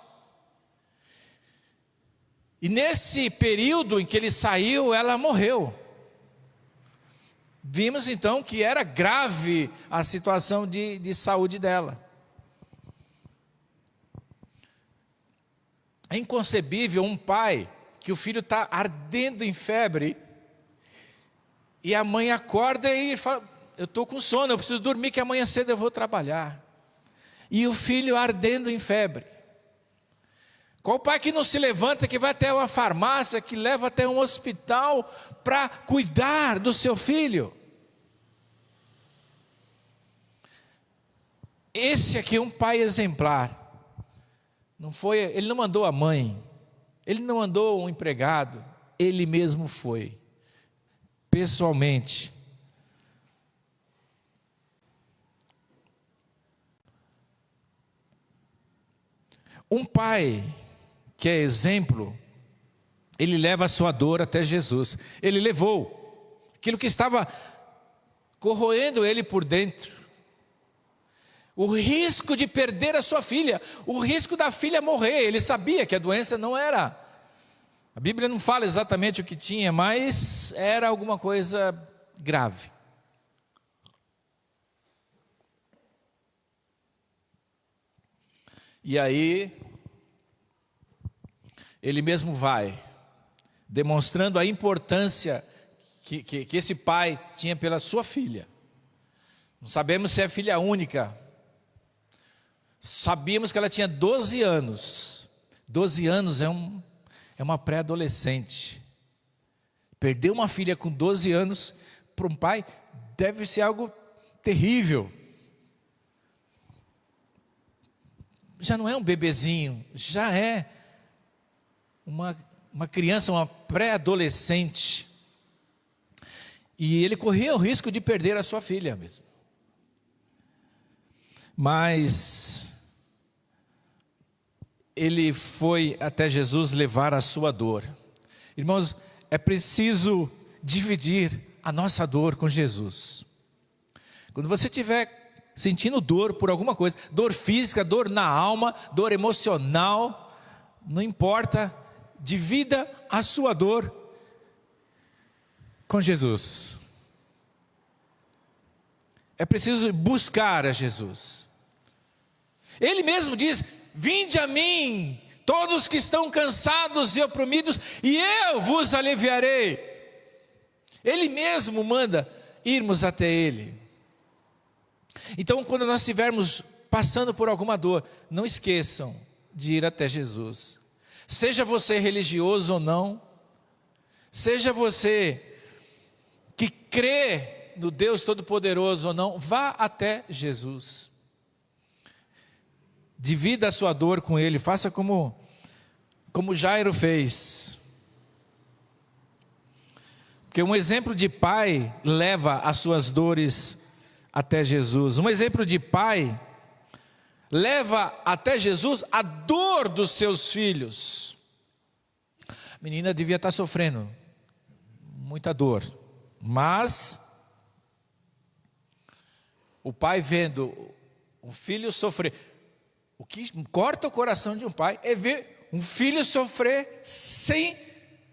E nesse período em que ele saiu, ela morreu. Vimos então que era grave a situação de saúde dela. É inconcebível um pai que o filho está ardendo em febre e a mãe acorda e fala: eu estou com sono, eu preciso dormir que amanhã cedo eu vou trabalhar. E o filho ardendo em febre. Qual pai que não se levanta, que vai até uma farmácia, que leva até um hospital para cuidar do seu filho? Esse aqui é um pai exemplar. Ele não mandou a mãe, ele não mandou um empregado, ele mesmo foi, pessoalmente. Um pai que é exemplo, ele leva a sua dor até Jesus. Ele levou aquilo que estava corroendo ele por dentro. O risco de perder a sua filha, o risco da filha morrer. Ele sabia que a doença não era, a Bíblia não fala exatamente o que tinha, mas era alguma coisa grave. E aí, ele mesmo vai, demonstrando a importância que esse pai tinha pela sua filha. Não sabemos se é filha única. Sabíamos que ela tinha 12 anos. 12 anos é uma pré-adolescente. Perder uma filha com 12 anos para um pai deve ser algo terrível. Já não é um bebezinho, já é uma criança, uma pré-adolescente. E ele corria o risco de perder a sua filha mesmo. Mas ele foi até Jesus levar a sua dor. Irmãos, é preciso dividir a nossa dor com Jesus. Quando você estiver sentindo dor por alguma coisa, dor física, dor na alma, dor emocional, não importa, divida a sua dor com Jesus. É preciso buscar a Jesus. Ele mesmo diz: vinde a mim, todos que estão cansados e oprimidos, e eu vos aliviarei. Ele mesmo manda irmos até Ele. Então, quando nós estivermos passando por alguma dor, não esqueçam de ir até Jesus. Seja você religioso ou não, seja você que crê no Deus Todo-Poderoso ou não, vá até Jesus. Divida a sua dor com Ele, faça como Jairo fez. Porque um exemplo de pai leva as suas dores até Jesus. Um exemplo de pai leva até Jesus a dor dos seus filhos. A menina devia estar sofrendo muita dor, mas o pai vendo o filho sofrer, o que corta o coração de um pai é ver um filho sofrer sem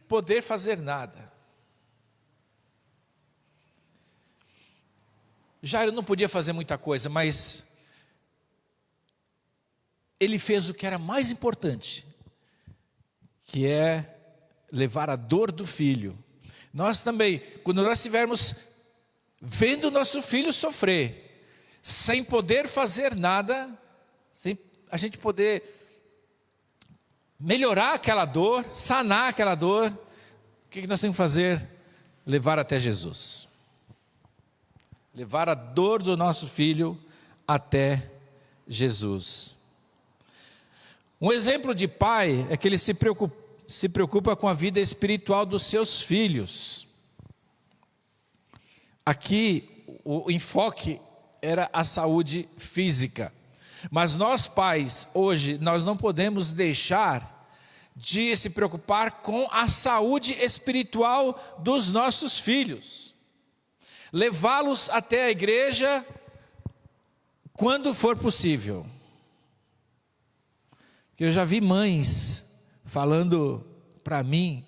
poder fazer nada. Jairo não podia fazer muita coisa, mas ele fez o que era mais importante, que é levar a dor do filho. Nós também, quando nós estivermos vendo nosso filho sofrer, sem poder fazer nada, sem a gente poder melhorar aquela dor, sanar aquela dor, o que nós temos que fazer? Levar até Jesus. Levar a dor do nosso filho até Jesus. Um exemplo de pai é que ele se preocupa com a vida espiritual dos seus filhos. Aqui o enfoque era a saúde física. Mas nós pais, hoje, nós não podemos deixar de se preocupar com a saúde espiritual dos nossos filhos. Levá-los até a igreja quando for possível. Eu já vi mães falando para mim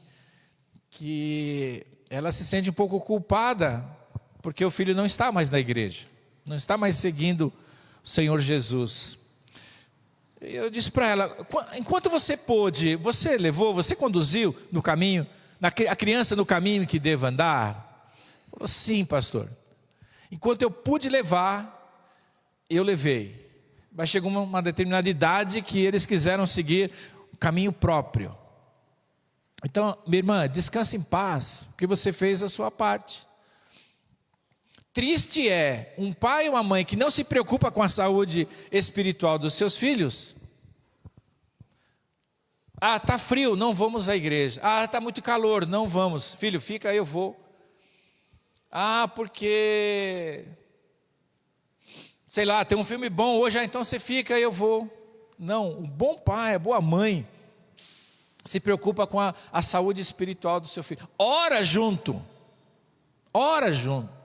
que ela se sente um pouco culpada porque o filho não está mais na igreja, não está mais seguindo o Senhor Jesus. Eu disse para ela, enquanto você pôde, você levou, você conduziu no caminho, a criança no caminho que deva andar? Falou, sim, pastor. Enquanto eu pude levar, eu levei. Mas chegou uma determinada idade que eles quiseram seguir o caminho próprio. Então, minha irmã, descanse em paz, porque você fez a sua parte. Triste é um pai ou uma mãe que não se preocupa com a saúde espiritual dos seus filhos. Ah, está frio, não vamos à igreja. Ah, está muito calor, não vamos. Filho, fica, eu vou. Ah, porque, sei lá, tem um filme bom hoje, então você fica, eu vou. Não, um bom pai, a boa mãe, se preocupa com a saúde espiritual do seu filho. Ora junto. Ora junto.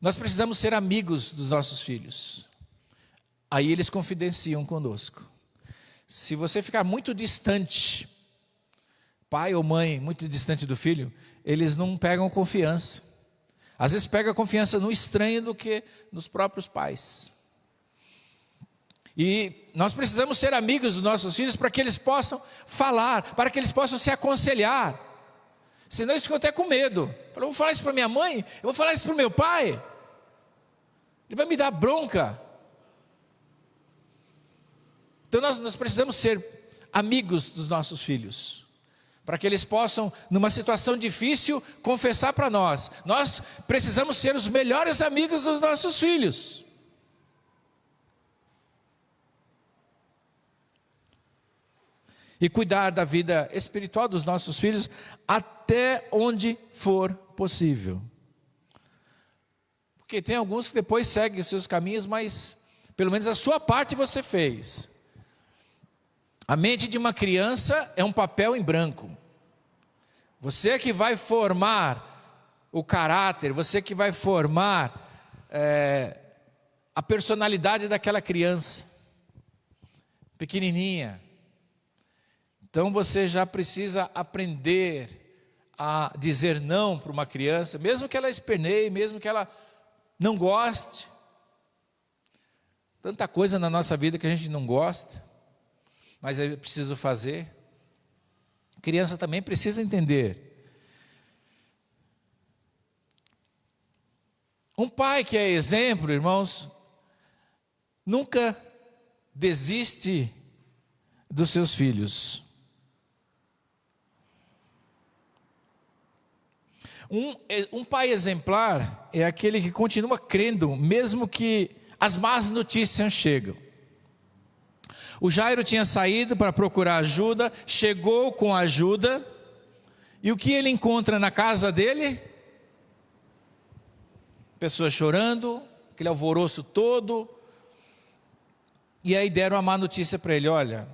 Nós precisamos ser amigos dos nossos filhos. Aí eles confidenciam conosco. Se você ficar muito distante, pai ou mãe muito distante do filho, eles não pegam confiança. Às vezes pega confiança no estranho do que nos próprios pais. E nós precisamos ser amigos dos nossos filhos para que eles possam falar, para que eles possam se aconselhar. Senão eles ficam até com medo. Eu vou falar isso para minha mãe, eu vou falar isso para o meu pai. Ele vai me dar bronca. Então nós precisamos ser amigos dos nossos filhos, para que eles possam, numa situação difícil, confessar para nós. Nós precisamos ser os melhores amigos dos nossos filhos. E cuidar da vida espiritual dos nossos filhos até onde for possível. Porque tem alguns que depois seguem os seus caminhos, mas pelo menos a sua parte você fez. A mente de uma criança é um papel em branco. Você é que vai formar o caráter, você que vai formar a personalidade daquela criança, pequenininha. Então você já precisa aprender a dizer não para uma criança, mesmo que ela esperneie, mesmo que ela não goste. Tanta coisa na nossa vida que a gente não gosta, mas é preciso fazer. A criança também precisa entender. Um pai que é exemplo, irmãos, nunca desiste dos seus filhos. Um pai exemplar é aquele que continua crendo, mesmo que as más notícias chegam. O Jairo tinha saído para procurar ajuda, chegou com ajuda, e o que ele encontra na casa dele? Pessoas chorando, aquele alvoroço todo, e aí deram a má notícia para ele: olha,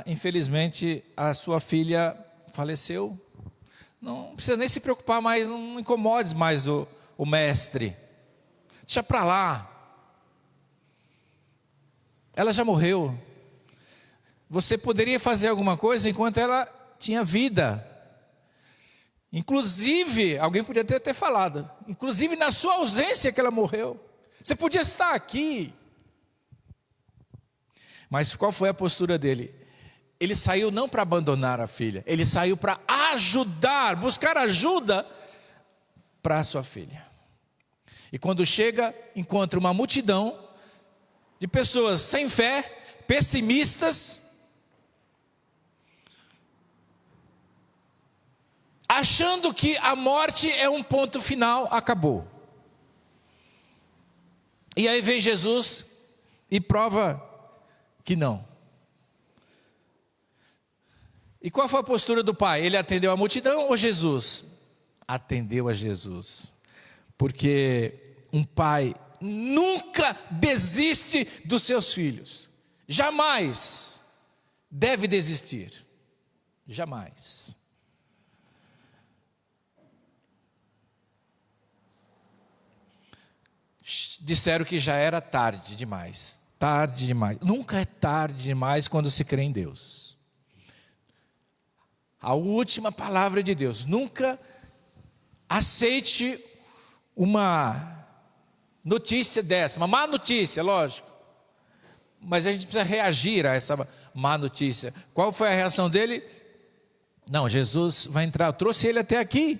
infelizmente a sua filha faleceu, não precisa nem se preocupar mais, não incomodes mais o mestre, deixa para lá, ela já morreu, você poderia fazer alguma coisa enquanto ela tinha vida. Inclusive, alguém podia ter falado, inclusive na sua ausência que ela morreu, você podia estar aqui. Mas qual foi a postura dele? Ele saiu não para abandonar a filha, ele saiu para ajudar, buscar ajuda para a sua filha. E quando chega, encontra uma multidão de pessoas sem fé, pessimistas, achando que a morte é um ponto final, acabou. E aí vem Jesus e prova que não. E qual foi a postura do pai? Ele atendeu a multidão ou Jesus? Atendeu a Jesus. Porque um pai nunca desiste dos seus filhos. Jamais deve desistir. Jamais. Disseram que já era tarde demais. Tarde demais. Nunca é tarde demais quando se crê em Deus. A última palavra de Deus. Nunca aceite uma notícia dessa, uma má notícia, lógico. Mas a gente precisa reagir a essa má notícia. Qual foi a reação dele? Não, Jesus vai entrar, eu trouxe ele até aqui.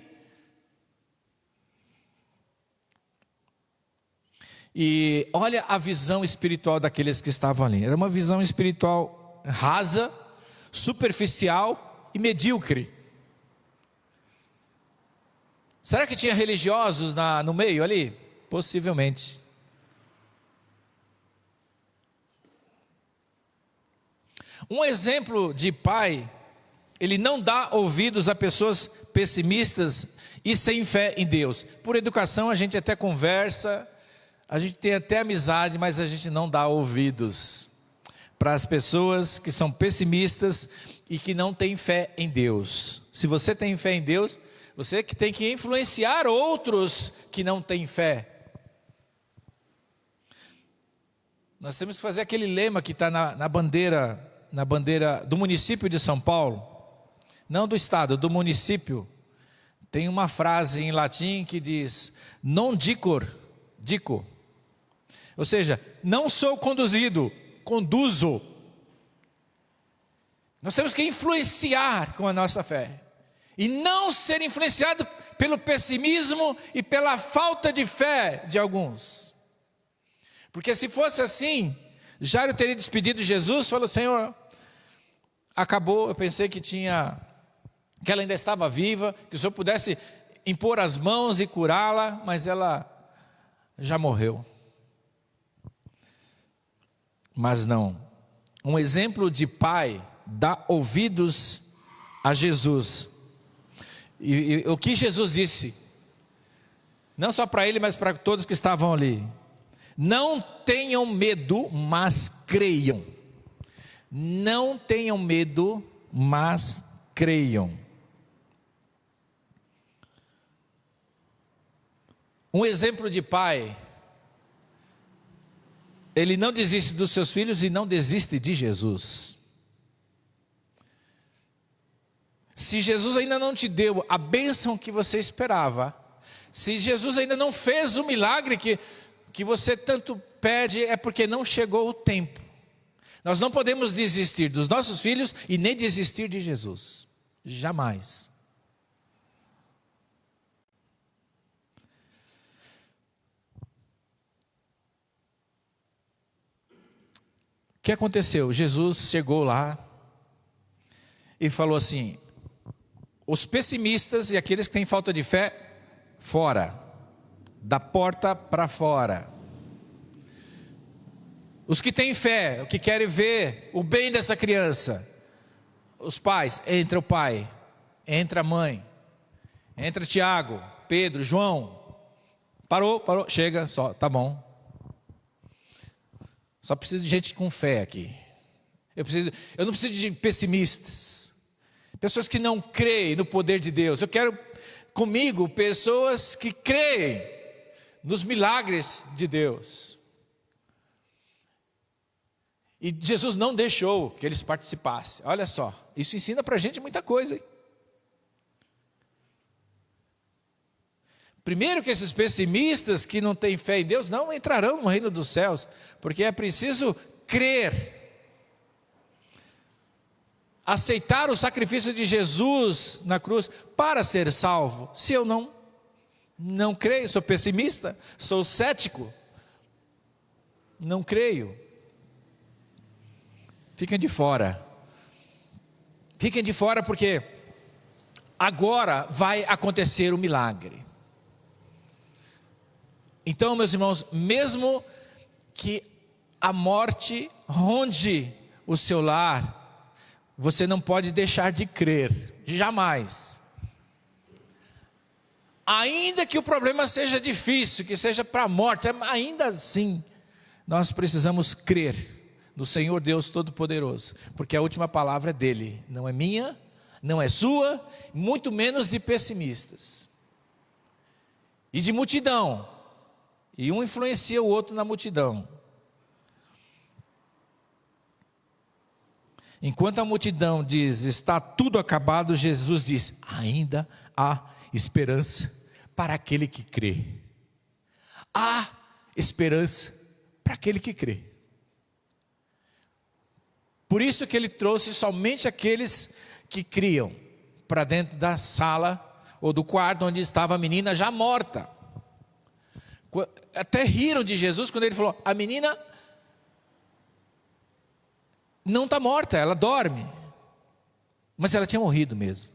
E olha a visão espiritual daqueles que estavam ali. Era uma visão espiritual rasa, superficial e medíocre. Será que tinha religiosos no meio ali? Possivelmente. Um exemplo de pai, ele não dá ouvidos a pessoas pessimistas e sem fé em Deus. Por educação a gente até conversa, a gente tem até amizade, mas a gente não dá ouvidos para as pessoas que são pessimistas e que não têm fé em Deus. Se você tem fé em Deus, você que tem que influenciar outros que não têm fé. Nós temos que fazer aquele lema que está na bandeira do município de São Paulo, não do estado, do município. Tem uma frase em latim que diz: non dico. Ou seja, não sou conduzido, conduzo. Nós temos que influenciar com a nossa fé. E não ser influenciado pelo pessimismo e pela falta de fé de alguns. Porque se fosse assim, Jairo teria despedido Jesus, falou: Senhor, acabou, eu pensei que ela ainda estava viva, que o Senhor pudesse impor as mãos e curá-la, mas ela já morreu. Mas não, um exemplo de pai dá ouvidos a Jesus. E o que Jesus disse, não só para ele, mas para todos que estavam ali: não tenham medo, mas creiam. Não tenham medo, mas creiam. Um exemplo de pai, ele não desiste dos seus filhos e não desiste de Jesus. Se Jesus ainda não te deu a bênção que você esperava, se Jesus ainda não fez o milagre que você tanto pede, é porque não chegou o tempo. Nós não podemos desistir dos nossos filhos e nem desistir de Jesus. Jamais. O que aconteceu? Jesus chegou lá e falou assim: os pessimistas e aqueles que têm falta de fé fora, da porta para fora. Os que têm fé, o que querem ver o bem dessa criança, os pais, entra o pai, entra a mãe, entra Tiago, Pedro, João. Parou, chega, só, tá bom. Só preciso de gente com fé aqui. Eu não preciso de pessimistas, pessoas que não creem no poder de Deus. Eu quero comigo pessoas que creem nos milagres de Deus. E Jesus não deixou que eles participassem. Olha só, isso ensina para a gente muita coisa, hein? Primeiro que esses pessimistas que não têm fé em Deus não entrarão no reino dos céus, porque é preciso crer, aceitar o sacrifício de Jesus na cruz para ser salvo. Se eu não creio, sou pessimista, sou cético, não creio. Fiquem de fora. Fiquem de fora porque agora vai acontecer o milagre. Então, meus irmãos, mesmo que a morte ronde o seu lar, você não pode deixar de crer, jamais. Ainda que o problema seja difícil, que seja para a morte, ainda assim, nós precisamos crer no Senhor Deus Todo-Poderoso, porque a última palavra é dele, não é minha, não é sua, muito menos de pessimistas e de multidão. E um influencia o outro na multidão. Enquanto a multidão diz, está tudo acabado, Jesus diz, ainda há esperança para aquele que crê. Há esperança para aquele que crê. Por isso que ele trouxe somente aqueles que criam para dentro da sala ou do quarto onde estava a menina já morta. Até riram de Jesus quando ele falou, a menina não está morta, ela dorme. Mas ela tinha morrido mesmo.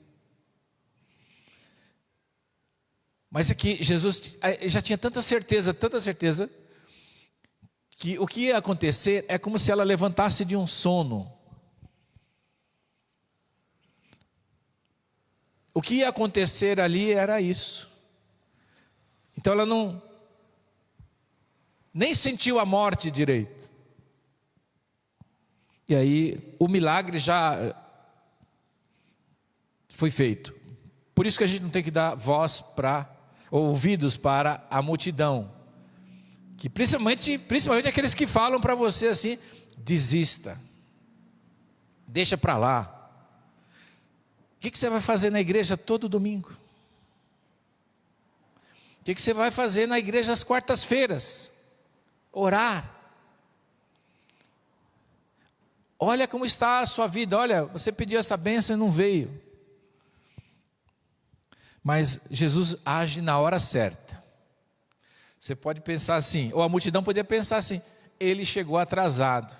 Mas é que Jesus já tinha tanta certeza, que o que ia acontecer é como se ela levantasse de um sono. O que ia acontecer ali era isso. Então ela nem sentiu a morte direito. E aí o milagre já foi feito. Por isso que a gente não tem que dar voz ou ouvidos para a multidão. Que principalmente aqueles que falam para você assim, desista. Deixa para lá. O que você vai fazer na igreja todo domingo? O que você vai fazer na igreja às quartas-feiras? Orar. Olha como está a sua vida. Olha, você pediu essa bênção e não veio. Mas Jesus age na hora certa. Você pode pensar assim, ou a multidão poderia pensar assim, ele chegou atrasado.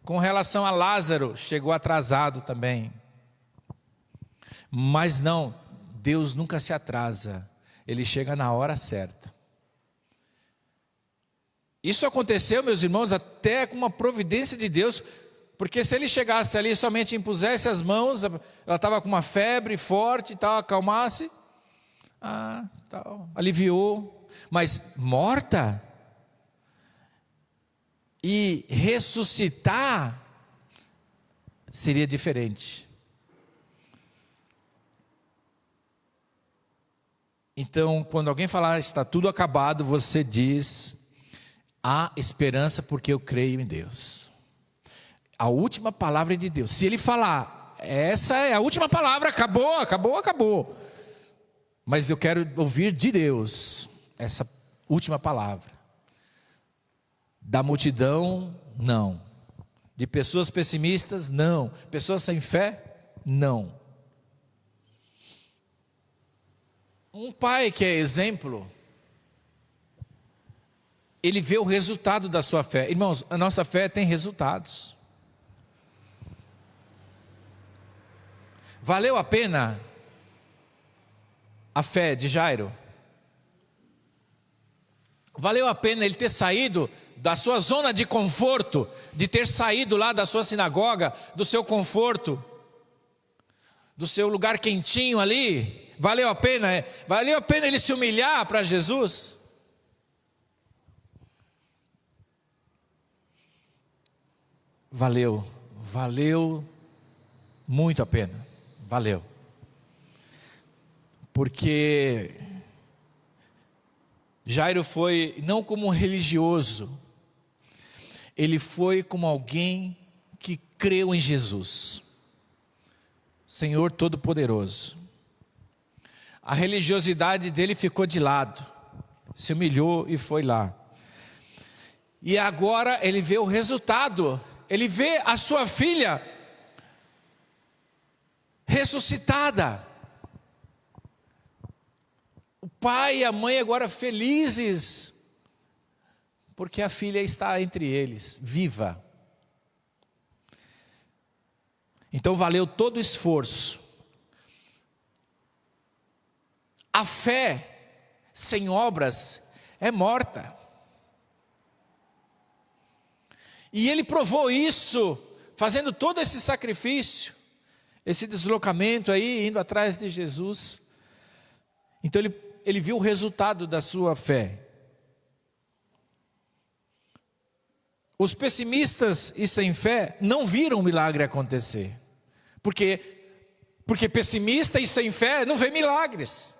Com relação a Lázaro, chegou atrasado também. Mas não, Deus nunca se atrasa. Ele chega na hora certa. Isso aconteceu, meus irmãos, até com uma providência de Deus, porque se ele chegasse ali e somente impusesse as mãos, ela estava com uma febre forte e tal, acalmasse, aliviou, mas morta e ressuscitar seria diferente. Então, quando alguém falar está tudo acabado, você diz, há esperança porque eu creio em Deus. A última palavra é de Deus. Se ele falar, essa é a última palavra, acabou. Mas eu quero ouvir de Deus essa última palavra. Da multidão, não. De pessoas pessimistas, não. Pessoas sem fé, não. Um pai que é exemplo, ele vê o resultado da sua fé. Irmãos, a nossa fé tem resultados. Valeu a pena a fé de Jairo? Valeu a pena ele ter saído da sua zona de conforto, de ter saído lá da sua sinagoga, do seu conforto, do seu lugar quentinho ali? Valeu a pena? Valeu a pena ele se humilhar para Jesus? Valeu muito a pena, valeu. Porque Jairo foi não como um religioso, ele foi como alguém que creu em Jesus, Senhor Todo-Poderoso. A religiosidade dele ficou de lado, se humilhou e foi lá. E agora ele vê o resultado, ele vê a sua filha ressuscitada. O pai e a mãe agora felizes, porque a filha está entre eles, viva. Então valeu todo o esforço. A fé sem obras é morta. E ele provou isso, fazendo todo esse sacrifício, esse deslocamento aí, indo atrás de Jesus. Então ele viu o resultado da sua fé. Os pessimistas e sem fé não viram o milagre acontecer. Porque pessimista e sem fé não vê milagres.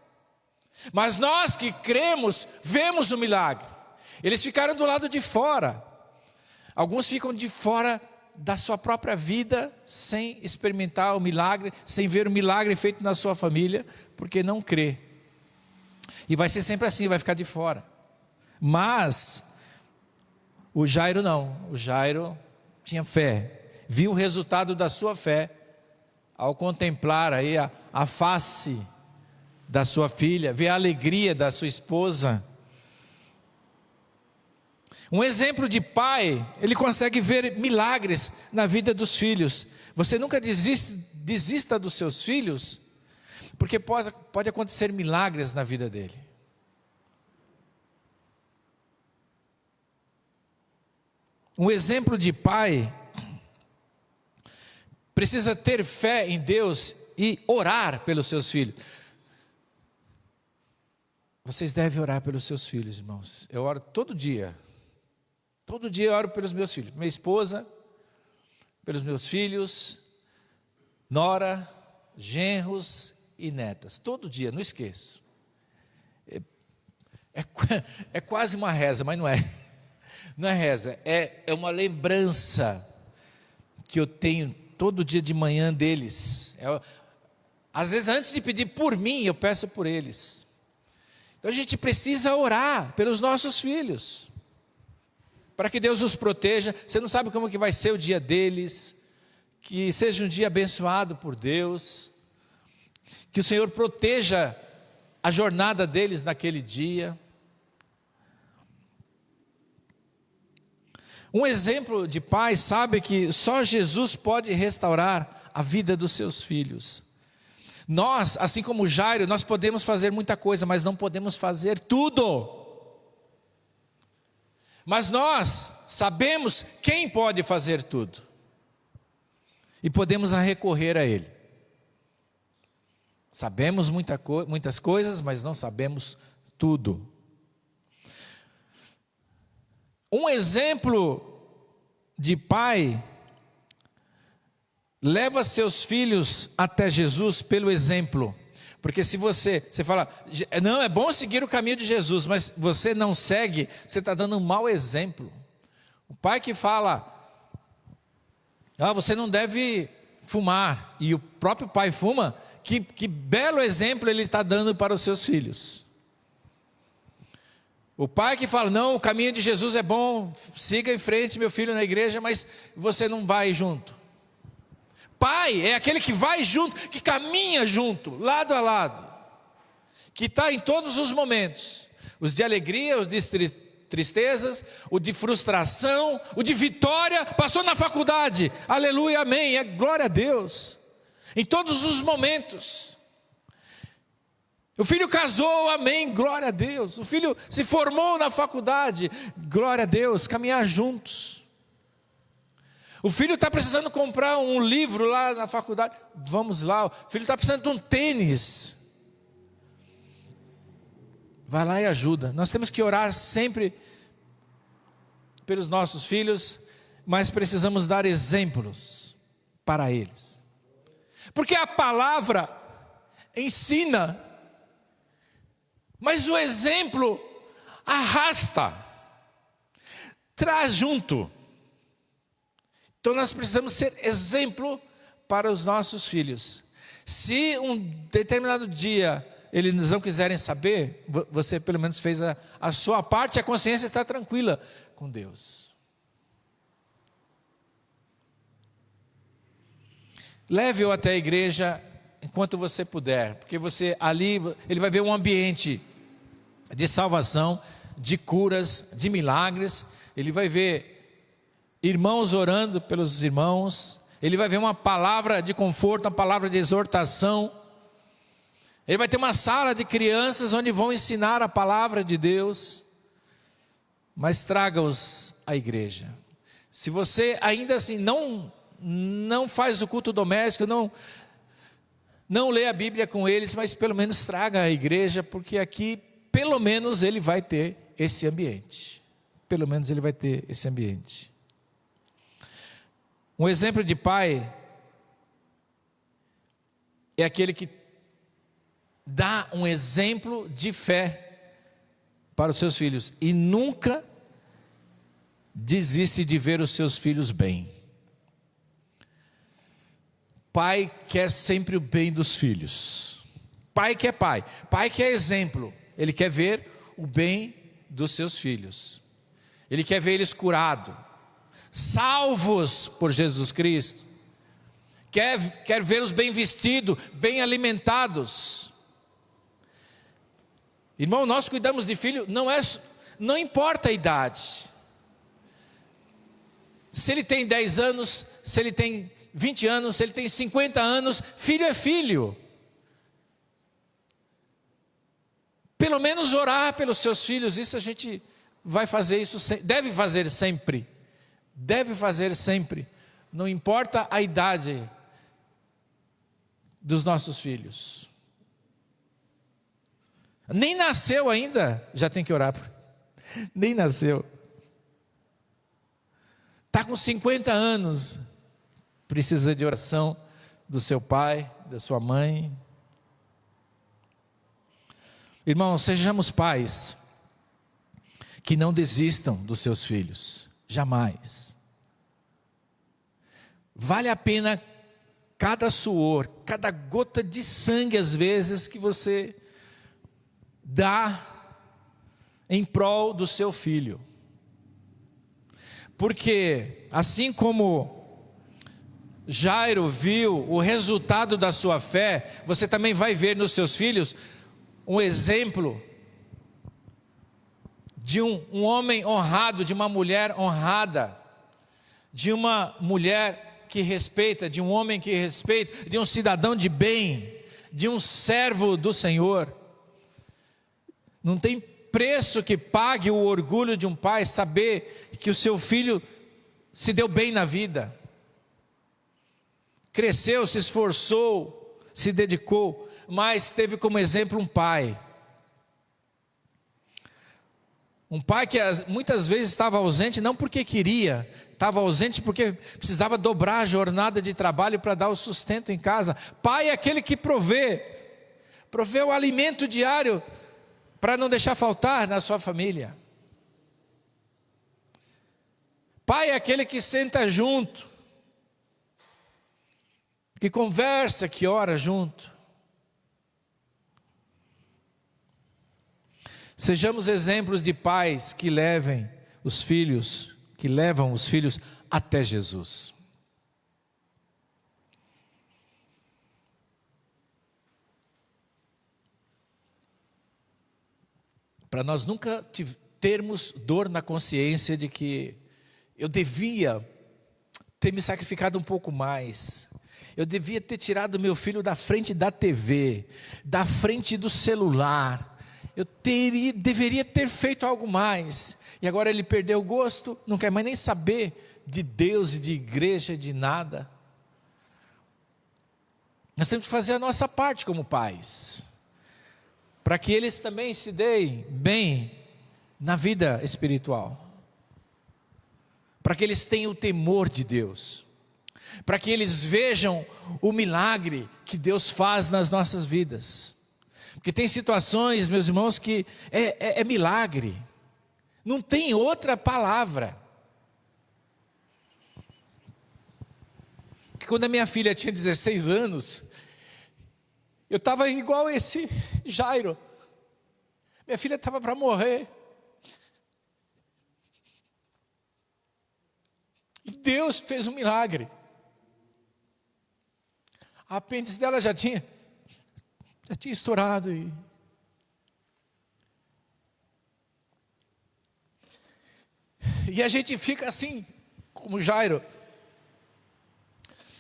Mas nós que cremos, vemos o milagre. Eles ficaram do lado de fora. Alguns ficam de fora da sua própria vida, sem experimentar o milagre, sem ver o milagre feito na sua família, porque não crê. E vai ser sempre assim, vai ficar de fora. Mas o Jairo não. O Jairo tinha fé. Viu o resultado da sua fé ao contemplar aí a face da sua filha, ver a alegria da sua esposa. Um exemplo de pai, ele consegue ver milagres na vida dos filhos. Você nunca desista dos seus filhos, porque pode acontecer milagres na vida dele. Um exemplo de pai precisa ter fé em Deus e orar pelos seus filhos. Vocês devem orar pelos seus filhos, irmãos. Eu oro todo dia. Todo dia eu oro pelos meus filhos. Minha esposa, pelos meus filhos, nora, genros e netas. Todo dia, não esqueço. É quase uma reza, mas não é. Não é reza, é uma lembrança que eu tenho todo dia de manhã deles. Às vezes antes de pedir por mim, eu peço por eles. Então a gente precisa orar pelos nossos filhos, para que Deus os proteja. Você não sabe como que vai ser o dia deles, que seja um dia abençoado por Deus, que o Senhor proteja a jornada deles naquele dia. Um exemplo de pai sabe que só Jesus pode restaurar a vida dos seus filhos. Nós, assim como Jairo, nós podemos fazer muita coisa, mas não podemos fazer tudo. Mas nós sabemos quem pode fazer tudo. E podemos recorrer a Ele. Sabemos muitas coisas, mas não sabemos tudo. Um exemplo de pai leva seus filhos até Jesus pelo exemplo. Porque se você fala, não, é bom seguir o caminho de Jesus, mas você não segue, você está dando um mau exemplo. O pai que fala, você não deve fumar, e o próprio pai fuma, que belo exemplo ele está dando para os seus filhos. O pai que fala, não, o caminho de Jesus é bom, siga em frente, meu filho, na igreja, mas você não vai junto. Pai é aquele que vai junto, que caminha junto, lado a lado, que está em todos os momentos, os de alegria, os de tristezas, o de frustração, o de vitória, passou na faculdade, aleluia, amém, glória a Deus, em todos os momentos. O filho casou, amém, glória a Deus. O filho se formou na faculdade, glória a Deus, caminhar juntos. O filho está precisando comprar um livro lá na faculdade, vamos lá. O filho está precisando de um tênis, vai lá e ajuda. Nós temos que orar sempre pelos nossos filhos, mas precisamos dar exemplos para eles. Porque a palavra ensina, mas o exemplo arrasta, traz junto. Então nós precisamos ser exemplo para os nossos filhos. Se um determinado dia eles não quiserem saber, você pelo menos fez a sua parte, a consciência está tranquila com Deus. Leve-o até a igreja enquanto você puder, porque você ali, ele vai ver um ambiente de salvação, de curas, de milagres. Ele vai ver irmãos orando pelos irmãos, ele vai ver uma palavra de conforto, uma palavra de exortação. Ele vai ter uma sala de crianças onde vão ensinar a palavra de Deus, mas traga-os à igreja. Se você ainda assim não faz o culto doméstico, não lê a Bíblia com eles, mas pelo menos traga à igreja, porque aqui pelo menos ele vai ter esse ambiente. Pelo menos ele vai ter esse ambiente. Um exemplo de pai é aquele que dá um exemplo de fé para os seus filhos e nunca desiste de ver os seus filhos bem. Pai quer sempre o bem dos filhos. Pai que é exemplo. Ele quer ver o bem dos seus filhos. Ele quer ver eles curados, salvos por Jesus Cristo. Quer vê-los bem vestidos, bem alimentados. Irmão, nós cuidamos de filho, não importa a idade. Se ele tem 10 anos, se ele tem 20 anos, se ele tem 50 anos, filho é filho. Pelo menos orar pelos seus filhos, isso a gente vai fazer, isso deve fazer sempre. Deve fazer sempre. Não importa a idade dos nossos filhos. Nem nasceu ainda, já tem que orar. Nem nasceu. Está com 50 anos, precisa de oração do seu pai, da sua mãe. Irmãos, sejamos pais que não desistam dos seus filhos, jamais. Vale a pena cada suor, cada gota de sangue às vezes que você dá em prol do seu filho. Porque assim como Jairo viu o resultado da sua fé, você também vai ver nos seus filhos um exemplo de um homem honrado, de uma mulher honrada, de uma mulher que respeita, de um homem que respeita, de um cidadão de bem, de um servo do Senhor. Não tem preço que pague o orgulho de um pai saber que o seu filho se deu bem na vida, cresceu, se esforçou, se dedicou, mas teve como exemplo um pai. Um pai que muitas vezes estava ausente não porque queria, estava ausente porque precisava dobrar a jornada de trabalho para dar o sustento em casa. Pai é aquele que provê o alimento diário para não deixar faltar na sua família. Pai é aquele que senta junto, que conversa, que ora junto. Sejamos exemplos de pais que levam os filhos até Jesus. Para nós nunca termos dor na consciência de que eu devia ter me sacrificado um pouco mais, Eu devia ter tirado meu filho da frente da TV, da frente do celular. Deveria ter feito algo mais. E agora ele perdeu o gosto, não quer mais nem saber de Deus e de igreja, de nada. Nós temos que fazer a nossa parte como pais, para que eles também se deem bem na vida espiritual, para que eles tenham o temor de Deus, para que eles vejam o milagre que Deus faz nas nossas vidas. Porque tem situações, meus irmãos, que é milagre, não tem outra palavra. Que quando a minha filha tinha 16 anos, eu estava igual esse Jairo. Minha filha estava para morrer. E Deus fez um milagre. A apêndice dela já tinha estourado. E a gente fica assim, como Jairo.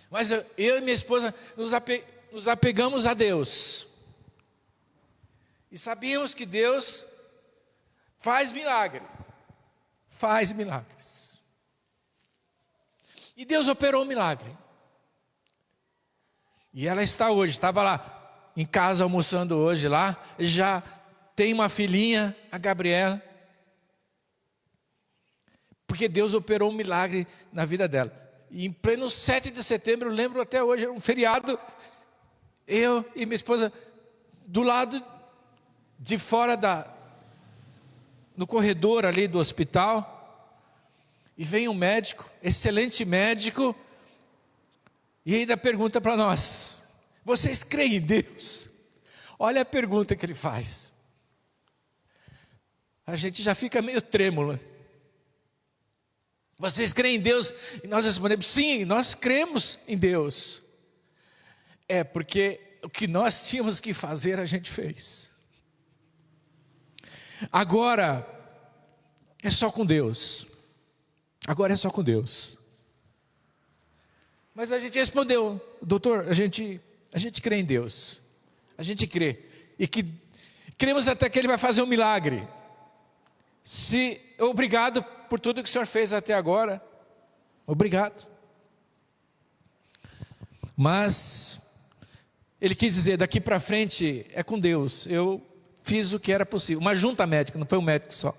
Mas eu e minha esposa nos apegamos a Deus. E sabíamos que Deus faz milagre. Faz milagres. E Deus operou um milagre. E ela está hoje, estava lá em casa almoçando hoje lá, já tem uma filhinha, a Gabriela. Porque Deus operou um milagre na vida dela. E em pleno 7 de setembro, eu lembro até hoje, era um feriado, eu e minha esposa, do lado de fora no corredor ali do hospital, e vem um médico, excelente médico, e ainda pergunta para nós: vocês creem em Deus? Olha a pergunta que ele faz. A gente já fica meio trêmulo. Vocês creem em Deus? E nós respondemos: sim, nós cremos em Deus. Porque o que nós tínhamos que fazer, a gente fez. Agora é só com Deus. Agora é só com Deus. Mas a gente respondeu: doutor, a gente crê em Deus. A gente crê. E que cremos até que Ele vai fazer um milagre. Obrigado por tudo que o Senhor fez até agora. Obrigado. Mas ele quis dizer: daqui para frente é com Deus. Eu fiz o que era possível. Uma junta médica, não foi um médico só.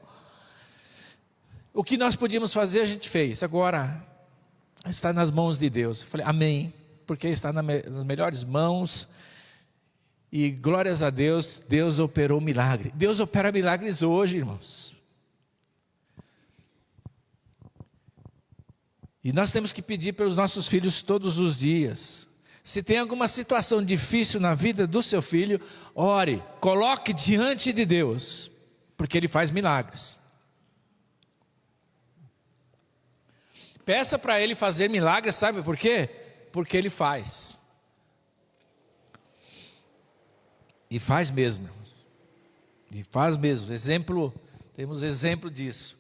O que nós podíamos fazer, a gente fez. Agora está nas mãos de Deus. Eu falei: amém. Porque está nas melhores mãos. E glórias a Deus, Deus operou milagre. Deus opera milagres hoje, irmãos. E nós temos que pedir pelos nossos filhos todos os dias. Se tem alguma situação difícil na vida do seu filho, ore, coloque diante de Deus, porque Ele faz milagres. Peça para Ele fazer milagres, sabe por quê? Porque Ele faz. E faz mesmo. E faz mesmo. Temos exemplo disso.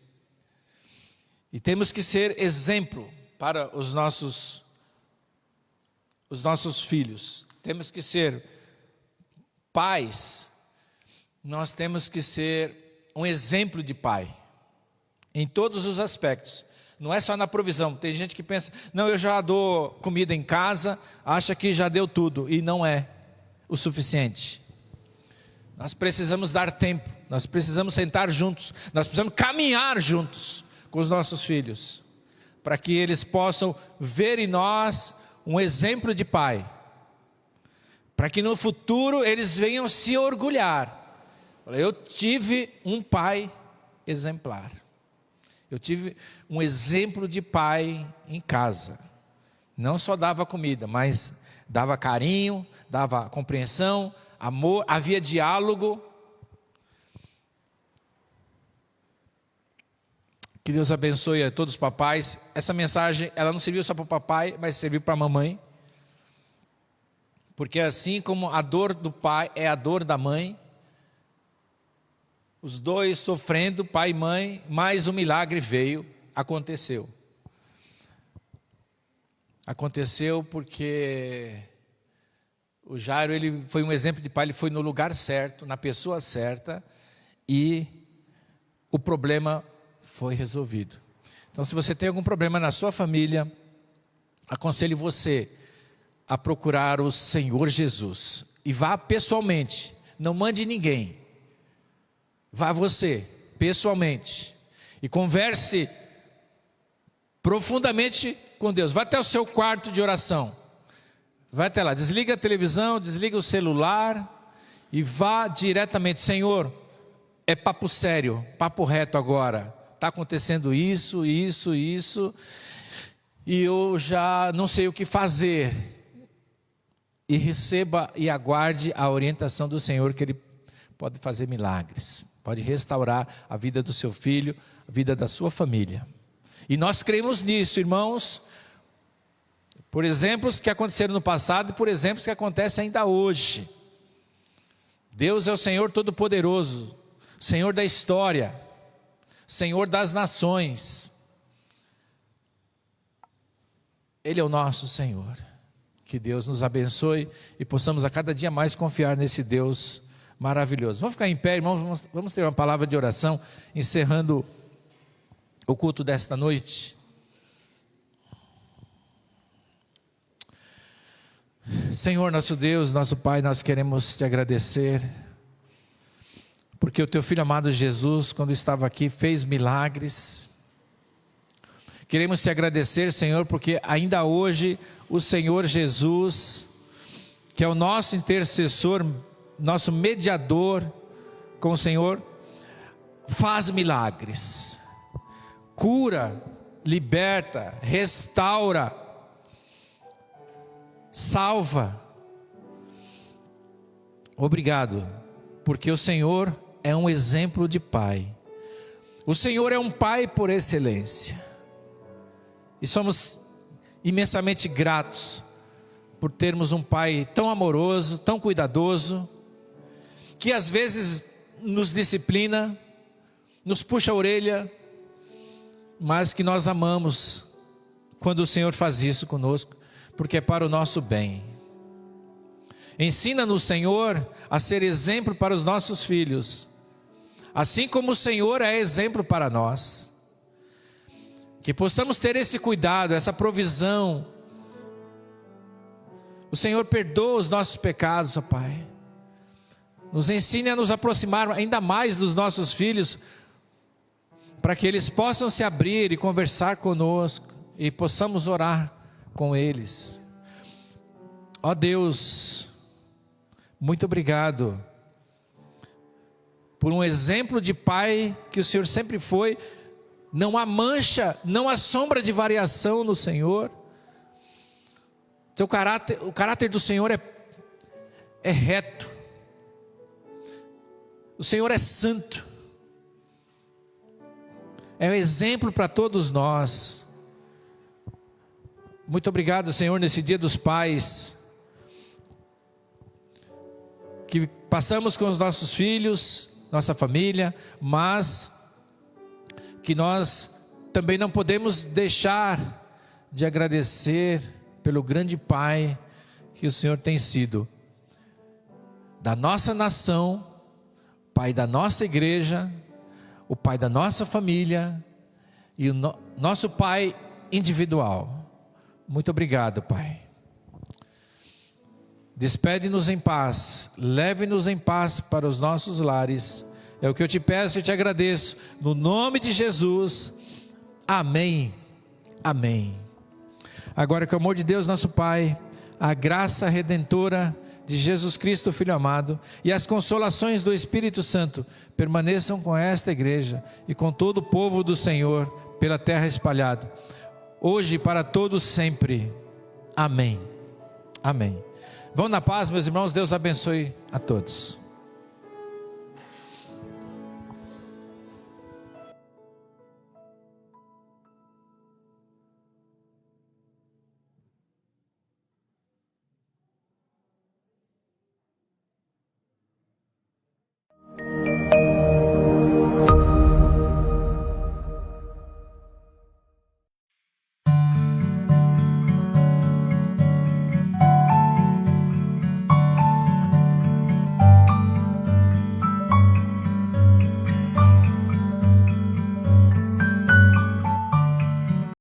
E temos que ser exemplo para os nossos filhos. Temos que ser pais. Nós temos que ser um exemplo de pai. Em todos os aspectos. Não é só na provisão. Tem gente que pensa: não, eu já dou comida em casa, acha que já deu tudo. E não é o suficiente. Nós precisamos dar tempo. Nós precisamos sentar juntos. Nós precisamos caminhar juntos com os nossos filhos, para que eles possam ver em nós um exemplo de pai, para que no futuro eles venham se orgulhar. Eu tive um pai exemplar, eu tive um exemplo de pai em casa, não só dava comida, mas dava carinho, dava compreensão, amor, havia diálogo. Que Deus abençoe a todos os papais. Essa mensagem, ela não serviu só para o papai, mas serviu para a mamãe. Porque assim como a dor do pai é a dor da mãe, os dois sofrendo, pai e mãe, mas o milagre veio, aconteceu. Aconteceu porque o Jairo, ele foi um exemplo de pai, ele foi no lugar certo, na pessoa certa, e o problema foi resolvido. Então, se você tem algum problema na sua família, aconselho você a procurar o Senhor Jesus. E vá pessoalmente, não mande ninguém. Vá você, pessoalmente, e converse profundamente com Deus. Vá até o seu quarto de oração. Vai até lá, desliga a televisão, desliga o celular e vá diretamente. Senhor, é papo sério, papo reto agora. Está acontecendo isso, e eu já não sei o que fazer. E receba e aguarde a orientação do Senhor, que Ele pode fazer milagres. Pode restaurar a vida do seu filho, a vida da sua família. E nós cremos nisso, irmãos, por exemplos que aconteceram no passado e por exemplos que acontecem ainda hoje. Deus é o Senhor Todo-Poderoso, Senhor da história, Senhor das nações. Ele é o nosso Senhor. Que Deus nos abençoe e possamos a cada dia mais confiar nesse Deus maravilhoso. Vamos ficar em pé, irmãos, vamos ter uma palavra de oração, encerrando o culto desta noite. Senhor, nosso Deus, nosso Pai, nós queremos te agradecer, porque o teu Filho amado Jesus, quando estava aqui, fez milagres. Queremos te agradecer, Senhor, porque ainda hoje o Senhor Jesus, que é o nosso intercessor, nosso mediador com o Senhor, faz milagres, cura, liberta, restaura, salva. Obrigado, porque o Senhor é um exemplo de Pai. O Senhor é um Pai por excelência. E somos imensamente gratos por termos um Pai tão amoroso, tão cuidadoso, que às vezes nos disciplina, nos puxa a orelha, mas que nós amamos quando o Senhor faz isso conosco, porque é para o nosso bem. Ensina-nos, Senhor, a ser exemplo para os nossos filhos, assim como o Senhor é exemplo para nós. Que possamos ter esse cuidado, essa provisão. O Senhor perdoa os nossos pecados, ó Pai. Nos ensine a nos aproximar ainda mais dos nossos filhos, para que eles possam se abrir e conversar conosco, e possamos orar com eles. Ó Deus, muito obrigado por um exemplo de Pai que o Senhor sempre foi. Não há mancha, não há sombra de variação no Senhor. O caráter do Senhor é reto. O Senhor é santo. É um exemplo para todos nós. Muito obrigado, Senhor, nesse Dia dos Pais, que passamos com os nossos filhos, nossa família, mas que nós também não podemos deixar de agradecer pelo grande Pai que o Senhor tem sido, da nossa nação, Pai da nossa igreja, o Pai da nossa família e o nosso Pai individual. Muito obrigado, Pai. Despede-nos em paz, leve-nos em paz para os nossos lares. É o que eu te peço e te agradeço, no nome de Jesus, amém, amém. Agora que o amor de Deus nosso Pai, a graça redentora de Jesus Cristo, Filho amado, e as consolações do Espírito Santo, permaneçam com esta igreja, e com todo o povo do Senhor, pela terra espalhado, hoje e para todos sempre, amém, amém. Vão na paz, meus irmãos, Deus abençoe a todos.